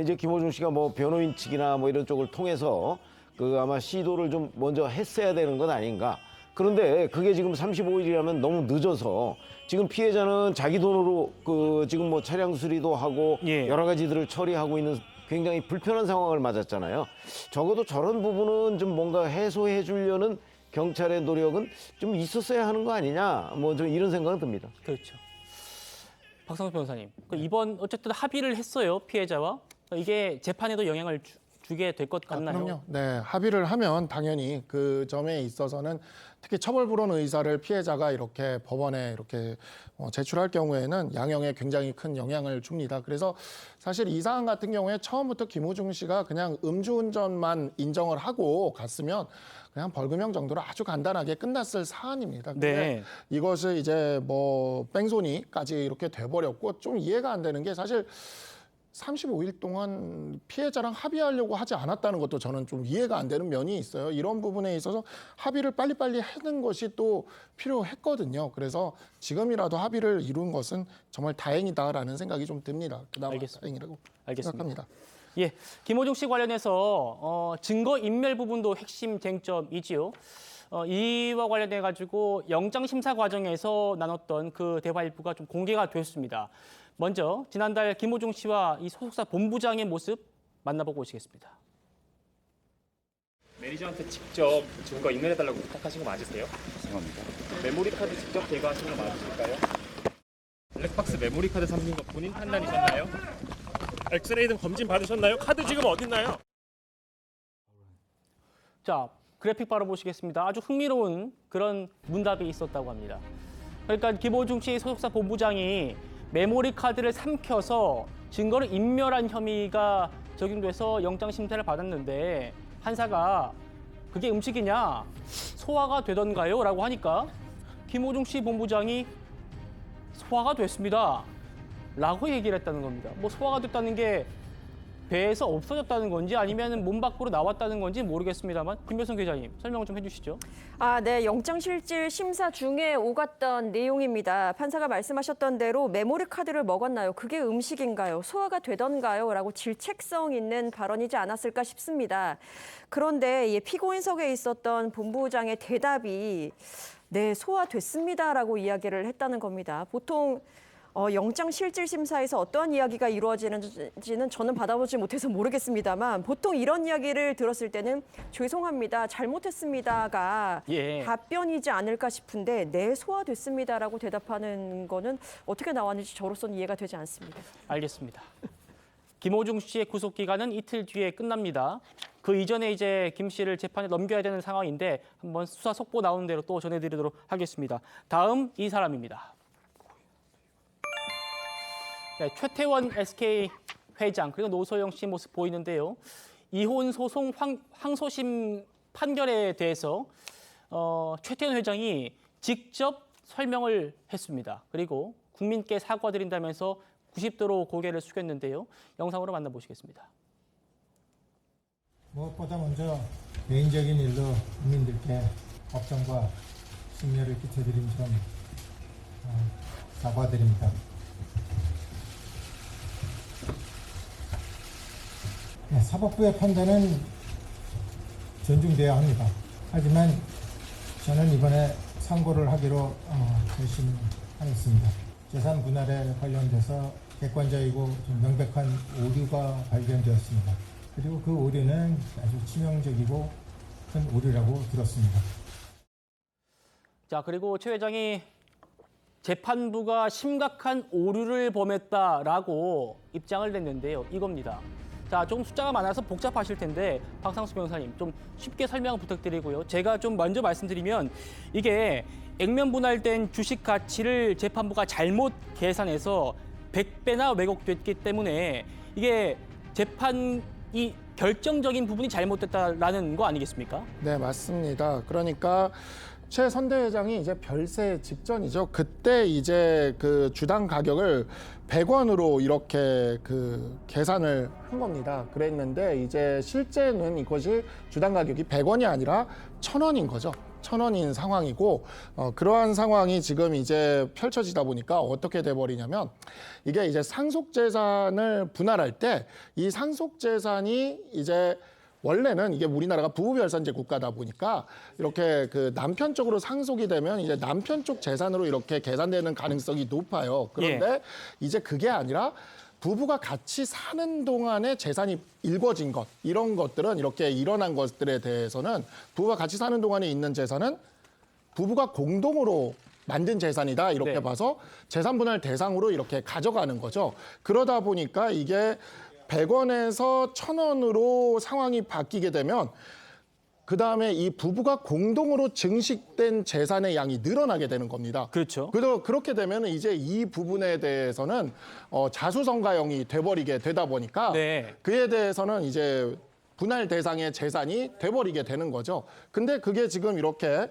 이제 김호중 씨가 뭐 변호인 측이나 뭐 이런 쪽을 통해서 아마 시도를 좀 먼저 했어야 되는 건 아닌가. 그런데 그게 지금 35일이라면 너무 늦어서 지금 피해자는 자기 돈으로 지금 뭐 차량 수리도 하고 여러 가지들을 처리하고 있는 굉장히 불편한 상황을 맞았잖아요. 적어도 저런 부분은 좀 뭔가 해소해 주려는 경찰의 노력은 좀 있었어야 하는 거 아니냐. 뭐 좀 이런 생각은 듭니다. 그렇죠. 박상수 변호사님, 이번 어쨌든 합의를 했어요. 피해자와. 이게 재판에도 영향을 주게 될 것 같나요? 그럼요. 네, 합의를 하면 당연히 그 점에 있어서는 특히 처벌불원 의사를 피해자가 이렇게 법원에 이렇게 제출할 경우에는 양형에 굉장히 큰 영향을 줍니다. 그래서 사실 이 사안 같은 경우에 처음부터 김호중 씨가 그냥 음주운전만 인정을 하고 갔으면 그냥 벌금형 정도로 아주 간단하게 끝났을 사안입니다. 근데 이것을 이제 뭐 뺑소니까지 이렇게 돼버렸고 좀 이해가 안 되는 게 사실 35일 동안 피해자랑 합의하려고 하지 않았다는 것도 저는 좀 이해가 안 되는 면이 있어요. 이런 부분에 있어서 합의를 빨리빨리 하는 것이 또 필요했거든요. 그래서 지금이라도 합의를 이룬 것은 정말 다행이다라는 생각이 좀 듭니다. 그나마 다행이라고 생각합니다. 예, 김호중 씨 관련해서 증거 인멸 부분도 핵심 쟁점이지요. 이와 관련해 가지고 영장 심사 과정에서 나눴던 그 대화 일부가 좀 공개가 됐습니다. 먼저 지난달 김호중 씨와 이 소속사 본부장의 모습 만나보고 오시겠습니다. 매니저한테 직접 증거 인멸해달라고 부탁하신 거 맞으세요? 죄송합니다. 메모리 카드 직접 제거하신 거 맞으실까요? 블랙박스 메모리 카드 삼긴 거 본인 판단이셨나요? 엑스레이 등 검진 받으셨나요? 카드 지금 어딨나요? 자, 그래픽 바로 보시겠습니다. 아주 흥미로운 그런 문답이 있었다고 합니다. 그러니까 김호중 씨 소속사 본부장이 메모리 카드를 삼켜서 증거를 인멸한 혐의가 적용돼서 영장 심사를 받았는데 판사가 그게 음식이냐 소화가 되던가요? 라고 하니까 김호중 씨 본부장이 소화가 됐습니다. 라고 얘기를 했다는 겁니다. 뭐 소화가 됐다는 게 배에서 없어졌다는 건지 아니면 몸 밖으로 나왔다는 건지 모르겠습니다만 김효성 기자님 설명을 좀 해주시죠. 네. 영장실질 심사 중에 오갔던 내용입니다. 판사가 말씀하셨던 대로 메모리 카드를 먹었나요? 그게 음식인가요? 소화가 되던가요? 라고 질책성 있는 발언이지 않았을까 싶습니다. 그런데 피고인석에 있었던 본부장의 대답이 네, 소화됐습니다라고 이야기를 했다는 겁니다. 보통 영장실질심사에서 어떠한 이야기가 이루어지는지는 저는 받아보지 못해서 모르겠습니다만 보통 이런 이야기를 들었을 때는 죄송합니다, 잘못했습니다가 답변이지 않을까 싶은데 네, 소화됐습니다라고 대답하는 거는 어떻게 나왔는지 저로서는 이해가 되지 않습니다. 알겠습니다. 김호중 씨의 구속 기간은 이틀 뒤에 끝납니다. 그 이전에 이제 김 씨를 재판에 넘겨야 되는 상황인데 한번 수사 속보 나오는 대로 또 전해드리도록 하겠습니다. 다음 이 사람입니다. 네, 최태원 SK 회장 그리고 노소영 씨 모습 보이는데요. 이혼 소송 항소심 판결에 대해서 최태원 회장이 직접 설명을 했습니다. 그리고 국민께 사과드린다면서 90도로 고개를 숙였는데요. 영상으로 만나보시겠습니다. 무엇보다 먼저 개인적인 일로 국민들께 걱정과 심려를 끼쳐드린 점 사과드립니다. 네, 사법부의 판단은 존중돼야 합니다. 하지만 저는 이번에 상고를 하기로 결심하였습니다. 재산 분할에 관련돼서 객관적이고 좀 명백한 오류가 발견되었습니다. 그리고 그 오류는 아주 치명적이고 큰 오류라고 들었습니다. 자, 그리고 최 회장이 재판부가 심각한 오류를 범했다라고 입장을 냈는데요. 이겁니다. 자, 조금 숫자가 많아서 복잡하실 텐데 박상수 변호사님 좀 쉽게 설명 부탁드리고요. 제가 좀 먼저 말씀드리면 이게 액면 분할된 주식 가치를 재판부가 잘못 계산해서 100배나 왜곡됐기 때문에 이게 재판이 결정적인 부분이 잘못됐다라는 거 아니겠습니까? 네, 맞습니다. 그러니까 최 선대회장이 이제 별세 직전이죠. 그때 이제 그 주당 가격을 100원으로 이렇게 그 계산을 한 겁니다. 그랬는데 이제 실제는 이것이 주당 가격이 100원이 아니라 1000원인 거죠. 1000원인 상황이고 그러한 상황이 지금 이제 펼쳐지다 보니까 어떻게 돼버리냐면 이게 이제 상속재산을 분할할 때 이 상속재산이 이제 원래는 이게 우리나라가 부부별산제 국가다 보니까 이렇게 그 남편 쪽으로 상속이 되면 이제 남편 쪽 재산으로 이렇게 계산되는 가능성이 높아요. 그런데 이제 그게 아니라 부부가 같이 사는 동안에 재산이 일궈진 것, 이런 것들은 이렇게 일어난 것들에 대해서는 부부가 같이 사는 동안에 있는 재산은 부부가 공동으로 만든 재산이다 이렇게 봐서 재산 분할 대상으로 이렇게 가져가는 거죠. 그러다 보니까 이게 100원에서 1000원으로 상황이 바뀌게 되면 그다음에 이 부부가 공동으로 증식된 재산의 양이 늘어나게 되는 겁니다. 그렇죠. 그렇게 되면 이제 이 부분에 대해서는 자수성가형이 돼버리게 되다 보니까 그에 대해서는 이제 분할 대상의 재산이 돼버리게 되는 거죠. 근데 그게 지금 이렇게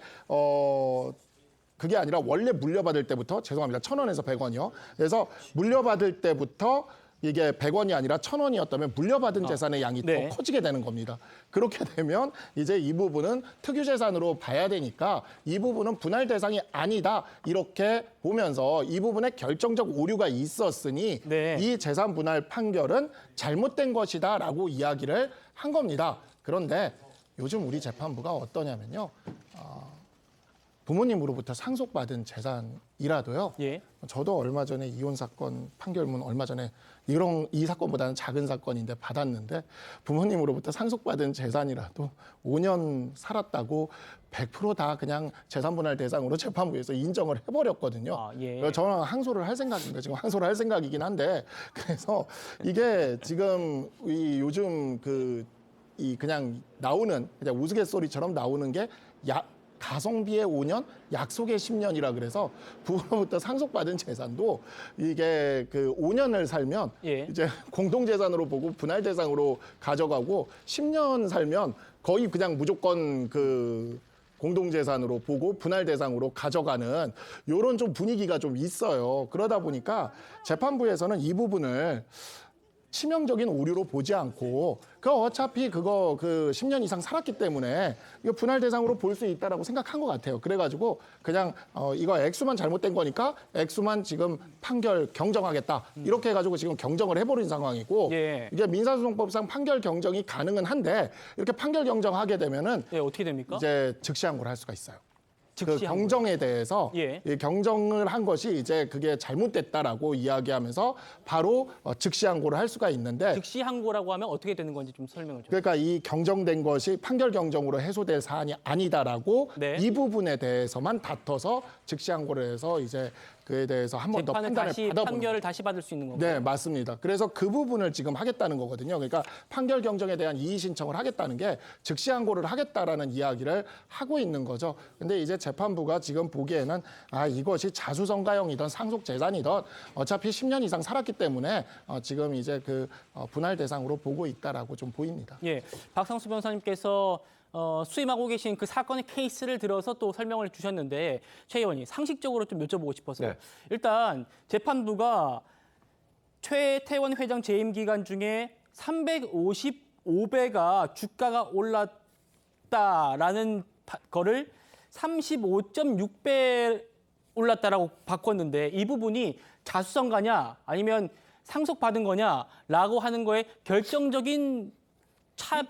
그게 아니라 원래 물려받을 때부터 죄송합니다. 1000원에서 100원이요. 그래서 물려받을 때부터 이게 100원이 아니라 1000원이었다면 물려받은 재산의 양이 더 커지게 되는 겁니다. 그렇게 되면 이제 이 부분은 특유재산으로 봐야 되니까 이 부분은 분할 대상이 아니다 이렇게 보면서 이 부분에 결정적 오류가 있었으니 이 재산 분할 판결은 잘못된 것이다라고 이야기를 한 겁니다. 그런데 요즘 우리 재판부가 어떠냐면요. 부모님으로부터 상속받은 재산이라도요. 예. 저도 얼마 전에 이혼 사건 판결문 얼마 전에 이 사건보다는 작은 사건인데 받았는데 부모님으로부터 상속받은 재산이라도 5년 살았다고 100% 다 그냥 재산분할 대상으로 재판부에서 인정을 해버렸거든요. 아, 예. 그래서 저는 항소를 할 생각입니다. 지금 항소를 할 생각이긴 한데 그래서 이게 지금 이 요즘 이 그냥 나오는 그냥 우스갯소리처럼 나오는 게 가성비의 5년, 약속의 10년이라 그래서 부모로부터 상속받은 재산도 이게 5년을 살면 예. 이제 공동재산으로 보고 분할 대상으로 가져가고 10년 살면 거의 그냥 무조건 공동재산으로 보고 분할 대상으로 가져가는 이런 좀 분위기가 좀 있어요. 그러다 보니까 재판부에서는 이 부분을 치명적인 오류로 보지 않고 어차피 그거 10년 이상 살았기 때문에 이거 분할 대상으로 볼 수 있다라고 생각한 것 같아요. 그래가지고 그냥 이거 액수만 잘못된 거니까 액수만 지금 판결 경정하겠다 이렇게 해가지고 지금 경정을 해버린 상황이고 예. 이게 민사소송법상 판결 경정이 가능은 한데 이렇게 판결 경정하게 되면은 예, 어떻게 됩니까? 이제 즉시항고를 할 수가 있어요. 즉시 항고. 경정에 대해서 예. 이 경정을 한 것이 이제 그게 잘못됐다라고 이야기하면서 바로 즉시 항고를 할 수가 있는데 즉시 항고라고 하면 어떻게 되는 건지 좀 설명을 좀. 그러니까 이 경정된 것이 판결 경정으로 해소될 사안이 아니다라고 네. 이 부분에 대해서만 다퉈서 즉시 항고를 해서 이제 그에 대해서 한 번 더 재판을 판단을 다시 받아보는 판결을 다시 받을 수 있는 건가요? 네, 맞습니다. 그래서 그 부분을 지금 하겠다는 거거든요. 그러니까 판결 경정에 대한 이의 신청을 하겠다는 게 즉시 항고를 하겠다라는 이야기를 하고 있는 거죠. 근데 이제 재판부가 지금 보기에는 이것이 자수성가형이든 상속 재산이든 어차피 10년 이상 살았기 때문에 지금 이제 분할 대상으로 보고 있다라고 좀 보입니다. 예, 박상수 변호사님께서 수임하고 계신 그 사건의 케이스를 들어서 또 설명을 주셨는데 최 의원이 상식적으로 좀 여쭤보고 싶어서요. 네. 일단 재판부가 최태원 회장 재임 기간 중에 355배가 주가가 올랐다라는 거를 35.6배 올랐다라고 바꿨는데 이 부분이 자수성가냐 아니면 상속받은 거냐라고 하는 거에 결정적인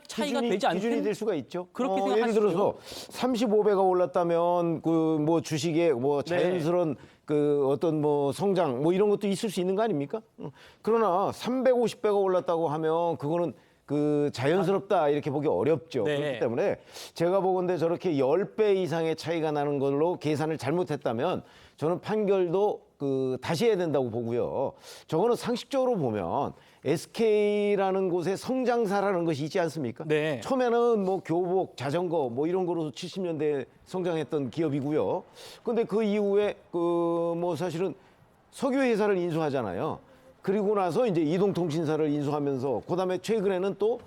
차이가 되지 않는 기준이 될 수가 있죠. 그렇게 예를 생각하시죠? 들어서 35배가 올랐다면 주식의 자연스러운 어떤 성장 이런 것도 있을 수 있는 거 아닙니까? 그러나 350배가 올랐다고 하면 그거는 자연스럽다 이렇게 보기 어렵죠. 네. 그렇기 때문에 제가 보건대 저렇게 10배 이상의 차이가 나는 걸로 계산을 잘못했다면 저는 판결도 다시 해야 된다고 보고요. 저거는 상식적으로 보면 SK라는 곳에 성장사라는 것이 있지 않습니까? 네. 처음에는 교복, 자전거 이런 거로 70년대에 성장했던 기업이고요. 근데 그 이후에 사실은 석유 회사를 인수하잖아요. 그리고 나서 이제 이동통신사를 인수하면서 그다음에 최근에는 또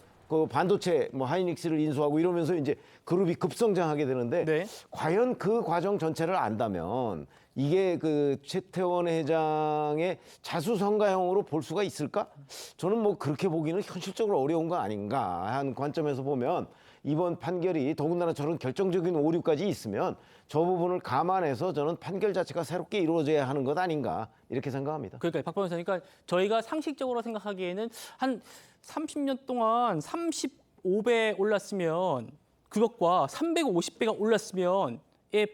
반도체 하이닉스를 인수하고 이러면서 이제 그룹이 급성장하게 되는데 네. 과연 그 과정 전체를 안다면 이게 최태원 회장의 자수성가형으로 볼 수가 있을까? 저는 그렇게 보기는 현실적으로 어려운 거 아닌가 한 관점에서 보면 이번 판결이 더군다나 저런 결정적인 오류까지 있으면 저 부분을 감안해서 저는 판결 자체가 새롭게 이루어져야 하는 것 아닌가 이렇게 생각합니다. 그러니까 박 변호사님, 그러니까 저희가 상식적으로 생각하기에는 한 30년 동안 35배 올랐으면 그것과 350배가 올랐으면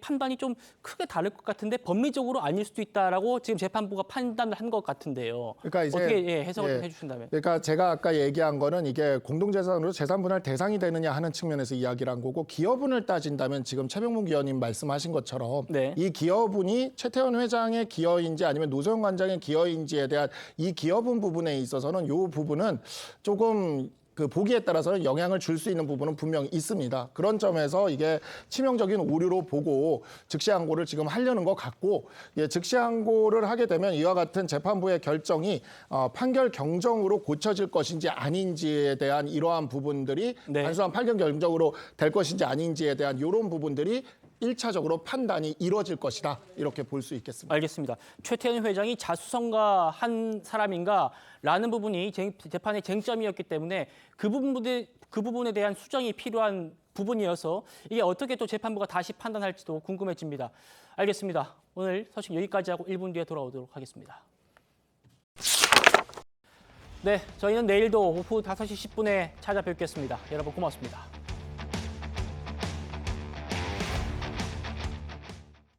판단이 좀 크게 다를 것 같은데 법리적으로 아닐 수도 있다라고 지금 재판부가 판단을 한 것 같은데요. 그러니까 이제 어떻게 해석을 해주신다면? 그러니까 제가 아까 얘기한 거는 이게 공동재산으로 재산분할 대상이 되느냐 하는 측면에서 이야기를 한 거고 기여분을 따진다면 지금 최병문 위원님 말씀하신 것처럼 네. 이 기여분이 최태원 회장의 기여인지 아니면 노소영 관장의 기여인지에 대한 이 기여분 부분에 있어서는 이 부분은 조금 보기에 따라서는 영향을 줄 수 있는 부분은 분명히 있습니다. 그런 점에서 이게 치명적인 오류로 보고 즉시항고를 지금 하려는 것 같고 즉시항고를 하게 되면 이와 같은 재판부의 결정이 판결 경정으로 고쳐질 것인지 아닌지에 대한 이러한 부분들이 단순한 판결 경정으로 될 것인지 아닌지에 대한 이런 부분들이 1차적으로 판단이 이루어질 것이다 이렇게 볼 수 있겠습니다. 알겠습니다. 최태원 회장이 자수성가한 사람인가라는 부분이 재판의 쟁점이었기 때문에 그 부분에 대한 수정이 필요한 부분이어서 이게 어떻게 또 재판부가 다시 판단할지도 궁금해집니다. 알겠습니다. 오늘 소식 여기까지 하고 1분 뒤에 돌아오도록 하겠습니다. 네, 저희는 내일도 오후 5시 10분에 찾아뵙겠습니다. 여러분 고맙습니다.